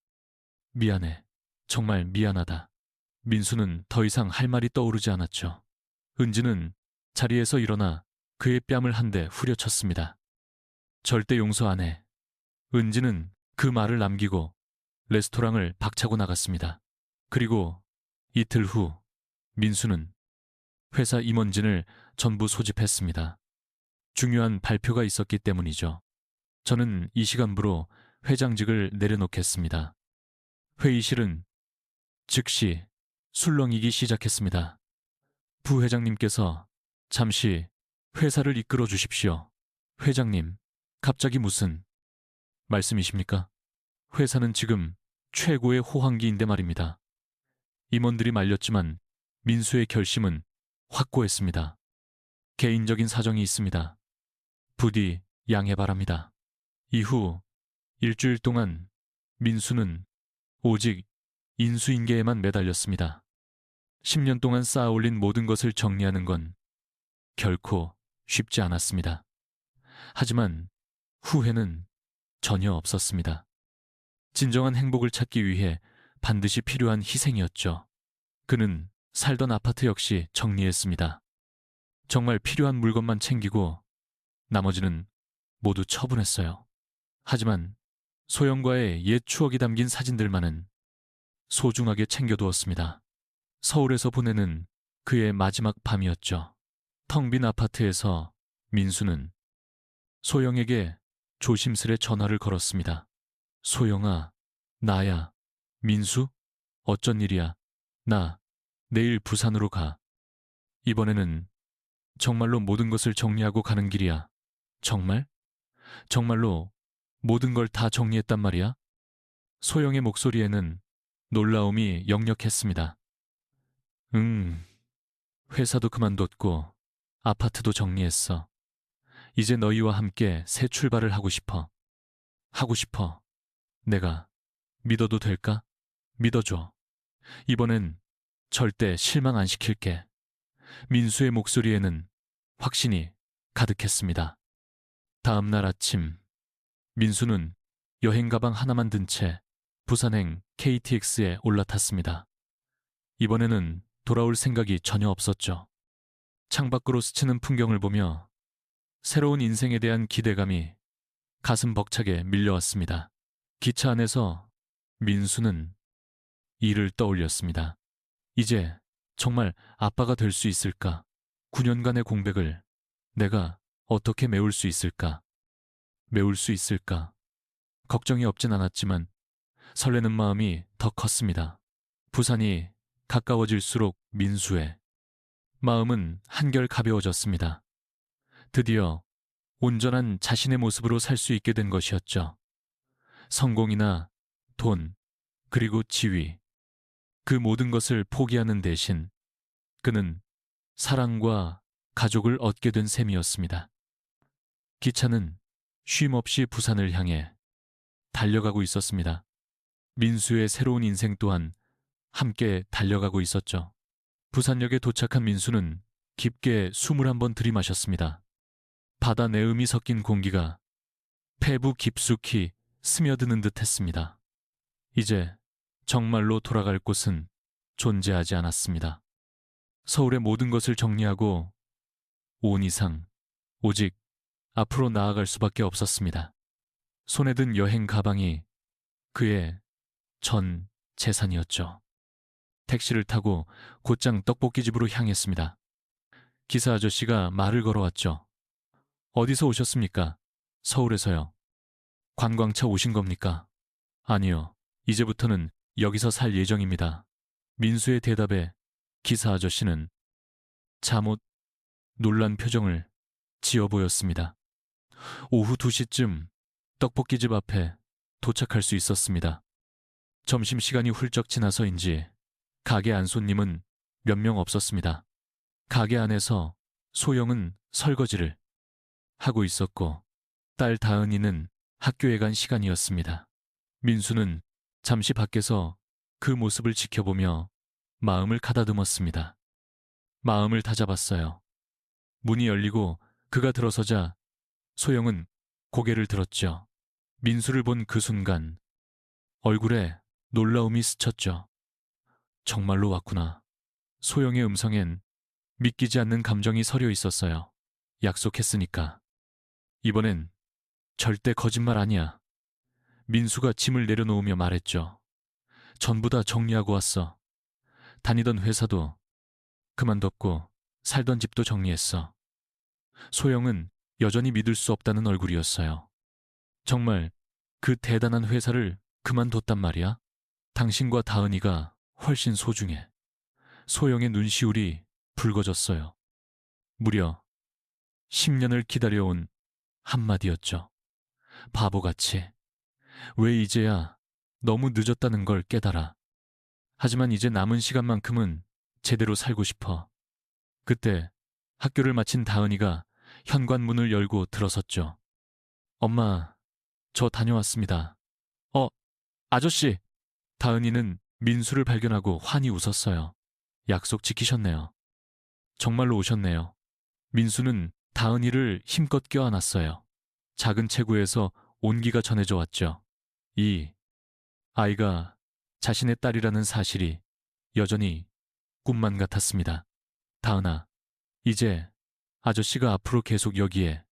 미안해. 정말 미안하다. 민수는 더 이상 할 말이 떠오르지 않았죠. 은지는 자리에서 일어나 그의 뺨을 한 대 후려쳤습니다. 절대 용서 안 해. 은지는 그 말을 남기고 레스토랑을 박차고 나갔습니다. 그리고 이틀 후 민수는 회사 임원진을 전부 소집했습니다. 중요한 발표가 있었기 때문이죠. 저는 이 시간부로 회장직을 내려놓겠습니다. 회의실은 즉시 술렁이기 시작했습니다. 부회장님께서 잠시 회사를 이끌어 주십시오. 회장님, 갑자기 무슨 말씀이십니까? 회사는 지금 최고의 호황기인데 말입니다. 임원들이 말렸지만 민수의 결심은 확고했습니다. 개인적인 사정이 있습니다. 부디 양해 바랍니다. 이후 일주일 동안 민수는 오직 인수인계에만 매달렸습니다. 10년 동안 쌓아올린 모든 것을 정리하는 건 결코 쉽지 않았습니다. 하지만 후회는 전혀 없었습니다. 진정한 행복을 찾기 위해 반드시 필요한 희생이었죠. 그는 살던 아파트 역시 정리했습니다. 정말 필요한 물건만 챙기고 나머지는 모두 처분했어요. 하지만 소영과의 옛 추억이 담긴 사진들만은 소중하게 챙겨두었습니다. 서울에서 보내는 그의 마지막 밤이었죠. 텅 빈 아파트에서 민수는 소영에게 조심스레 전화를 걸었습니다. 소영아, 나야. 민수? 어쩐 일이야? 나 내일 부산으로 가. 이번에는 정말로 모든 것을 정리하고 가는 길이야. 정말? 정말로 모든 걸 다 정리했단 말이야? 소영의 목소리에는 놀라움이 역력했습니다. 회사도 그만뒀고 아파트도 정리했어. 이제 너희와 함께 새 출발을 하고 싶어. 하고 싶어. 내가 믿어도 될까? 믿어줘. 이번엔 절대 실망 안 시킬게. 민수의 목소리에는 확신이 가득했습니다. 다음 날 아침, 민수는 여행 가방 하나만 든 채 부산행 KTX에 올라탔습니다. 이번에는 돌아올 생각이 전혀 없었죠. 창밖으로 스치는 풍경을 보며 새로운 인생에 대한 기대감이 가슴 벅차게 밀려왔습니다. 기차 안에서 민수는 이를 떠올렸습니다. 이제 정말 아빠가 될 수 있을까? 9년간의 공백을 내가 어떻게 메울 수 있을까? 메울 수 있을까? 걱정이 없진 않았지만 설레는 마음이 더 컸습니다. 부산이 가까워질수록 민수의 마음은 한결 가벼워졌습니다. 드디어 온전한 자신의 모습으로 살 수 있게 된 것이었죠. 성공이나 돈, 그리고 지위, 그 모든 것을 포기하는 대신 그는 사랑과 가족을 얻게 된 셈이었습니다. 기차는 쉼없이 부산을 향해 달려가고 있었습니다. 민수의 새로운 인생 또한 함께 달려가고 있었죠. 부산역에 도착한 민수는 깊게 숨을 한번 들이마셨습니다. 바다 내음이 섞인 공기가 폐부 깊숙이 스며드는 듯 했습니다. 이제 정말로 돌아갈 곳은 존재하지 않았습니다. 서울의 모든 것을 정리하고 온 이상 오직 앞으로 나아갈 수밖에 없었습니다. 손에 든 여행 가방이 그의 전 재산이었죠. 택시를 타고 곧장 떡볶이집으로 향했습니다. 기사 아저씨가 말을 걸어왔죠. 어디서 오셨습니까? 서울에서요. 관광차 오신 겁니까? 아니요. 이제부터는 여기서 살 예정입니다. 민수의 대답에 기사 아저씨는 잠옷 놀란 표정을 지어 보였습니다. 오후 2시쯤 떡볶이집 앞에 도착할 수 있었습니다. 점심시간이 훌쩍 지나서인지 가게 안 손님은 몇 명 없었습니다. 가게 안에서 소영은 설거지를 하고 있었고 딸 다은이는 학교에 간 시간이었습니다. 민수는 잠시 밖에서 그 모습을 지켜보며 마음을 가다듬었습니다. 마음을 다잡았어요. 문이 열리고 그가 들어서자 소영은 고개를 들었죠. 민수를 본 그 순간 얼굴에 놀라움이 스쳤죠. 정말로 왔구나. 소영의 음성엔 믿기지 않는 감정이 서려 있었어요. 약속했으니까. 이번엔 절대 거짓말 아니야. 민수가 짐을 내려놓으며 말했죠. 전부 다 정리하고 왔어. 다니던 회사도 그만뒀고 살던 집도 정리했어. 소영은 여전히 믿을 수 없다는 얼굴이었어요. 정말 그 대단한 회사를 그만뒀단 말이야? 당신과 다은이가 훨씬 소중해. 소영의 눈시울이 붉어졌어요. 무려 10년을 기다려온 한마디였죠. 바보같이. 왜 이제야 너무 늦었다는 걸 깨달아. 하지만 이제 남은 시간만큼은 제대로 살고 싶어. 그때 학교를 마친 다은이가 현관문을 열고 들어섰죠. 엄마, 저 다녀왔습니다. 아저씨! 다은이는 민수를 발견하고 환히 웃었어요. 약속 지키셨네요. 정말로 오셨네요. 민수는 다은이를 힘껏 껴안았어요. 작은 체구에서 온기가 전해져 왔죠. 이 아이가 자신의 딸이라는 사실이 여전히 꿈만 같았습니다. 다은아, 이제 아저씨가 앞으로 계속 여기에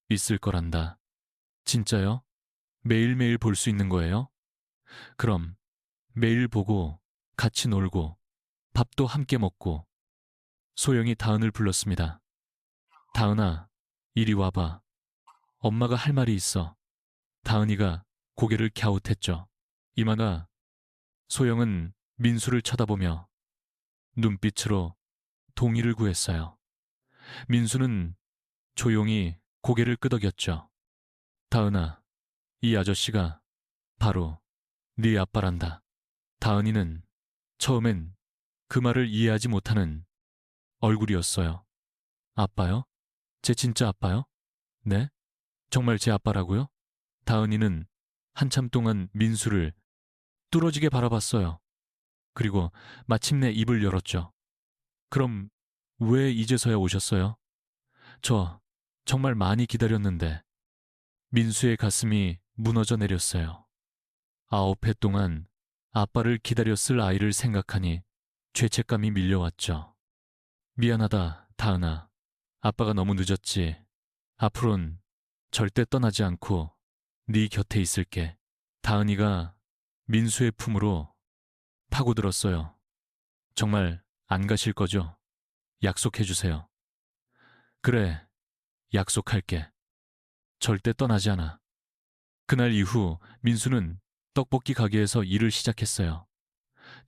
있을 거란다. 진짜요? 매일매일 볼 수 있는 거예요? 그럼 매일 보고 같이 놀고 밥도 함께 먹고. 소영이 다은을 불렀습니다. 다은아, 이리 와봐. 엄마가 할 말이 있어. 다은이가 고개를 갸웃했죠. 이마가. 소영은 민수를 쳐다보며 눈빛으로 동의를 구했어요. 민수는 조용히 고개를 끄덕였죠. 다은아, 이 아저씨가 바로 네 아빠란다. 다은이는 처음엔 그 말을 이해하지 못하는 얼굴이었어요. 아빠요? 제 진짜 아빠요? 네? 정말 제 아빠라고요? 다은이는 한참 동안 민수를 뚫어지게 바라봤어요. 그리고 마침내 입을 열었죠. 그럼 왜 이제서야 오셨어요? 저 정말 많이 기다렸는데. 민수의 가슴이 무너져 내렸어요. 9해 동안 아빠를 기다렸을 아이를 생각하니 죄책감이 밀려왔죠. 미안하다, 다은아. 아빠가 너무 늦었지. 앞으론 절대 떠나지 않고 네 곁에 있을게. 다은이가 민수의 품으로 파고들었어요. 정말 안 가실 거죠? 약속해 주세요. 그래, 약속할게. 절대 떠나지 않아. 그날 이후 민수는 떡볶이 가게에서 일을 시작했어요.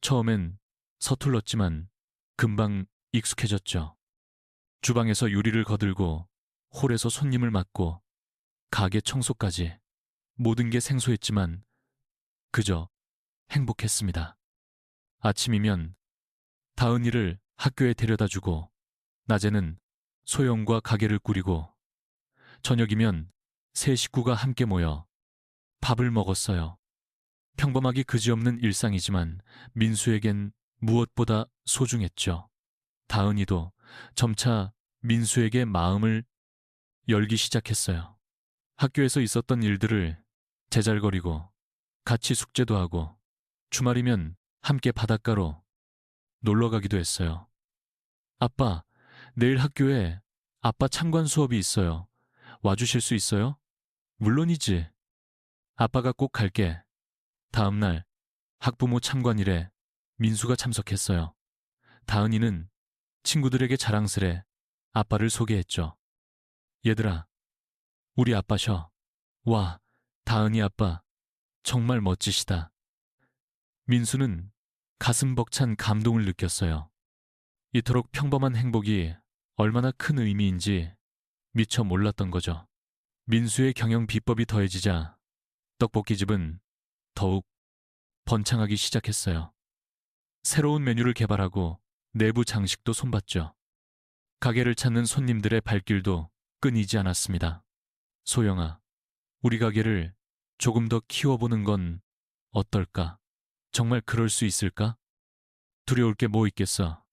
처음엔 서툴렀지만 금방 익숙해졌죠. 주방에서 요리를 거들고 홀에서 손님을 맞고 가게 청소까지 모든 게 생소했지만 그저 행복했습니다. 아침이면 다은이를 학교에 데려다주고 낮에는 소영과 가게를 꾸리고 저녁이면 세 식구가 함께 모여 밥을 먹었어요. 평범하기 그지없는 일상이지만 민수에겐 무엇보다 소중했죠. 다은이도 점차 민수에게 마음을 열기 시작했어요. 학교에서 있었던 일들을 제잘거리고 같이 숙제도 하고 주말이면 함께 바닷가로 놀러 가기도 했어요. 아빠, 내일 학교에 아빠 참관 수업이 있어요. 와주실 수 있어요? 물론이지. 아빠가 꼭 갈게. 다음 날 학부모 참관일에 민수가 참석했어요. 다은이는 친구들에게 자랑스레 아빠를 소개했죠. 얘들아, 우리 아빠셔. 와, 다은이 아빠 정말 멋지시다. 민수는 가슴 벅찬 감동을 느꼈어요. 이토록 평범한 행복이 얼마나 큰 의미인지 미처 몰랐던 거죠. 민수의 경영 비법이 더해지자 떡볶이집은 더욱 번창하기 시작했어요. 새로운 메뉴를 개발하고 내부 장식도 손봤죠. 가게를 찾는 손님들의 발길도 끊이지 않았습니다. 소영아, 우리 가게를 조금 더 키워보는 건 어떨까? 정말 그럴 수 있을까? 두려울 게 뭐 있겠어.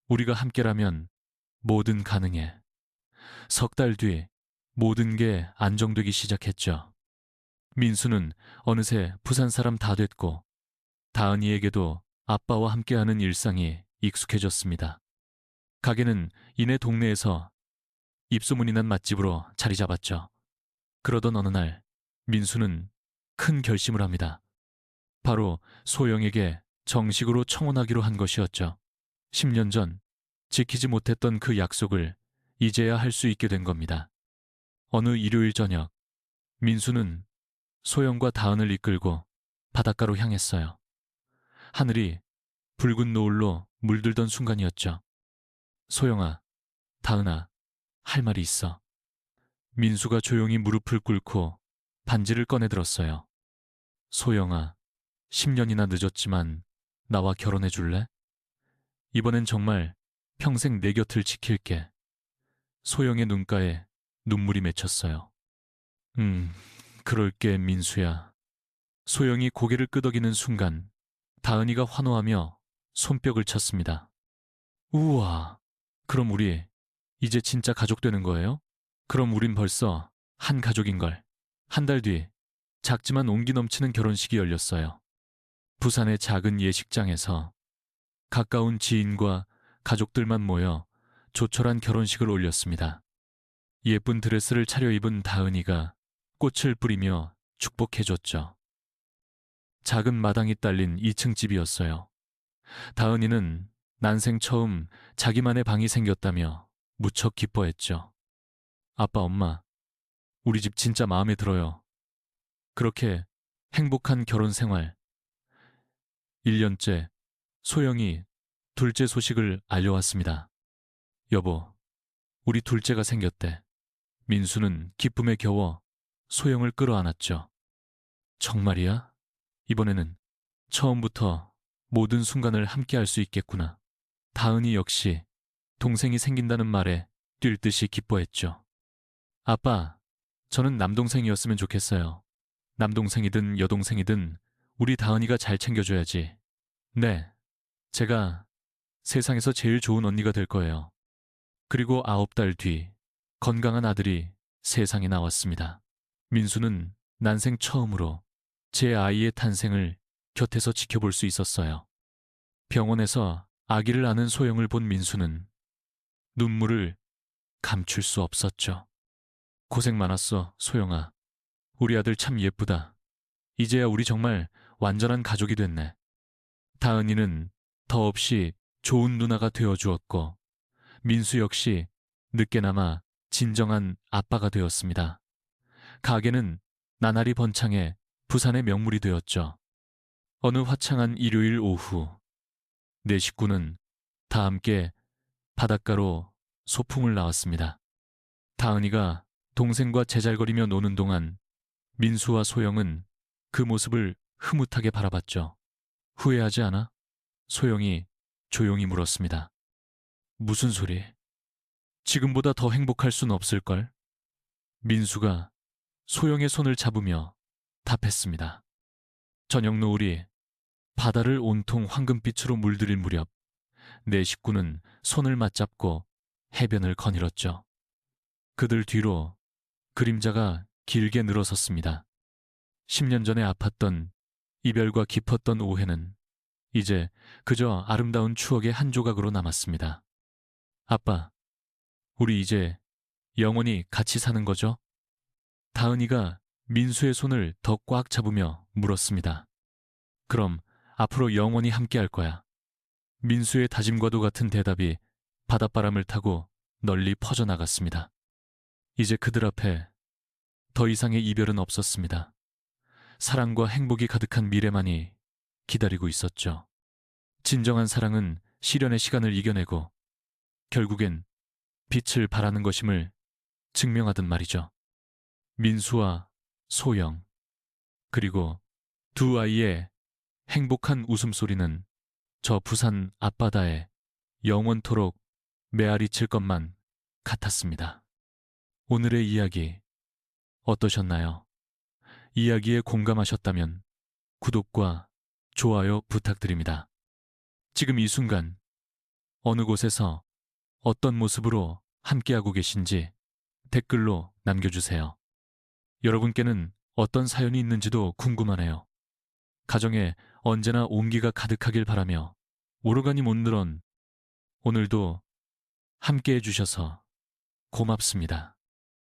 우리가 함께라면 뭐든 가능해. 석 달 뒤 모든 게 안정되기 시작했죠. 민수는 어느새 부산 사람 다 됐고 다은이에게도 아빠와 함께하는 일상이 익숙해졌습니다. 가게는 이내 동네에서 입소문이 난 맛집으로 자리 잡았죠. 그러던 어느 날 민수는 큰 결심을 합니다. 바로 소영에게 정식으로 청혼하기로 한 것이었죠. 10년 전 지키지 못했던 그 약속을 이제야 할 수 있게 된 겁니다. 어느 일요일 저녁 민수는 소영과 다은을 이끌고 바닷가로 향했어요. 하늘이 붉은 노을로 물들던 순간이었죠. 소영아, 다은아, 할 말이 있어. 민수가 조용히 무릎을 꿇고 반지를 꺼내 들었어요. 소영아, 10년이나 늦었지만 나와 결혼해 줄래? 이번엔 정말 평생 내 곁을 지킬게. 소영의 눈가에 눈물이 맺혔어요. 그럴게, 민수야. 소영이 고개를 끄덕이는 순간 다은이가 환호하며 손뼉을 쳤습니다. 우와, 그럼 우리 이제 진짜 가족 되는 거예요? 그럼 우린 벌써 한 가족인걸. 한 달 뒤 작지만 온기 넘치는 결혼식이 열렸어요. 부산의 작은 예식장에서 가까운 지인과 가족들만 모여 조촐한 결혼식을 올렸습니다. 예쁜 드레스를 차려입은 다은이가 꽃을 뿌리며 축복해줬죠. 작은 마당이 딸린 2층 집이었어요. 다은이는 난생 처음 자기만의 방이 생겼다며 무척 기뻐했죠. 아빠, 엄마, 우리 집 진짜 마음에 들어요. 그렇게 행복한 결혼 생활. 1년째 소영이 둘째 소식을 알려왔습니다. 여보, 우리 둘째가 생겼대. 민수는 기쁨에 겨워 소영을 끌어안았죠. 정말이야? 이번에는 처음부터 모든 순간을 함께할 수 있겠구나. 다은이 역시 동생이 생긴다는 말에 뛸 듯이 기뻐했죠. 아빠, 저는 남동생이었으면 좋겠어요. 남동생이든 여동생이든 우리 다은이가 잘 챙겨줘야지. 네, 제가 세상에서 제일 좋은 언니가 될 거예요. 그리고 9달 뒤 건강한 아들이 세상에 나왔습니다. 민수는 난생 처음으로 제 아이의 탄생을 곁에서 지켜볼 수 있었어요. 병원에서 아기를 안은 소영을 본 민수는 눈물을 감출 수 없었죠. 고생 많았어, 소영아. 우리 아들 참 예쁘다. 이제야 우리 정말 완전한 가족이 됐네. 다은이는 더없이 좋은 누나가 되어주었고 민수 역시 늦게나마 진정한 아빠가 되었습니다. 가게는 나날이 번창해 부산의 명물이 되었죠. 어느 화창한 일요일 오후 네 식구는 다 함께 바닷가로 소풍을 나왔습니다. 다은이가 동생과 제잘거리며 노는 동안 민수와 소영은 그 모습을 흐뭇하게 바라봤죠. 후회하지 않아? 소영이 조용히 물었습니다. 무슨 소리? 지금보다 더 행복할 순 없을걸? 민수가 소영의 손을 잡으며 답했습니다. 저녁 노을이 바다를 온통 황금빛으로 물들일 무렵 네 식구는 손을 맞잡고 해변을 거닐었죠. 그들 뒤로 그림자가 길게 늘어섰습니다. 10년 전에 아팠던 이별과 깊었던 오해는 이제 그저 아름다운 추억의 한 조각으로 남았습니다. 아빠, 우리 이제 영원히 같이 사는 거죠? 다은이가 민수의 손을 더 꽉 잡으며 물었습니다. 그럼 앞으로 영원히 함께 할 거야. 민수의 다짐과도 같은 대답이 바닷바람을 타고 널리 퍼져나갔습니다. 이제 그들 앞에 더 이상의 이별은 없었습니다. 사랑과 행복이 가득한 미래만이 기다리고 있었죠. 진정한 사랑은 시련의 시간을 이겨내고 결국엔 빛을 발하는 것임을 증명하듯 말이죠. 민수와 소영, 그리고 두 아이의 행복한 웃음소리는 저 부산 앞바다에 영원토록 메아리 칠 것만 같았습니다. 오늘의 이야기 어떠셨나요? 이야기에 공감하셨다면 구독과 좋아요 부탁드립니다. 지금 이 순간 어느 곳에서 어떤 모습으로 함께하고 계신지 댓글로 남겨주세요. 여러분께는 어떤 사연이 있는지도 궁금하네요. 가정에 언제나 온기가 가득하길 바라며 오르가님 온누런 오늘도 함께해 주셔서 고맙습니다.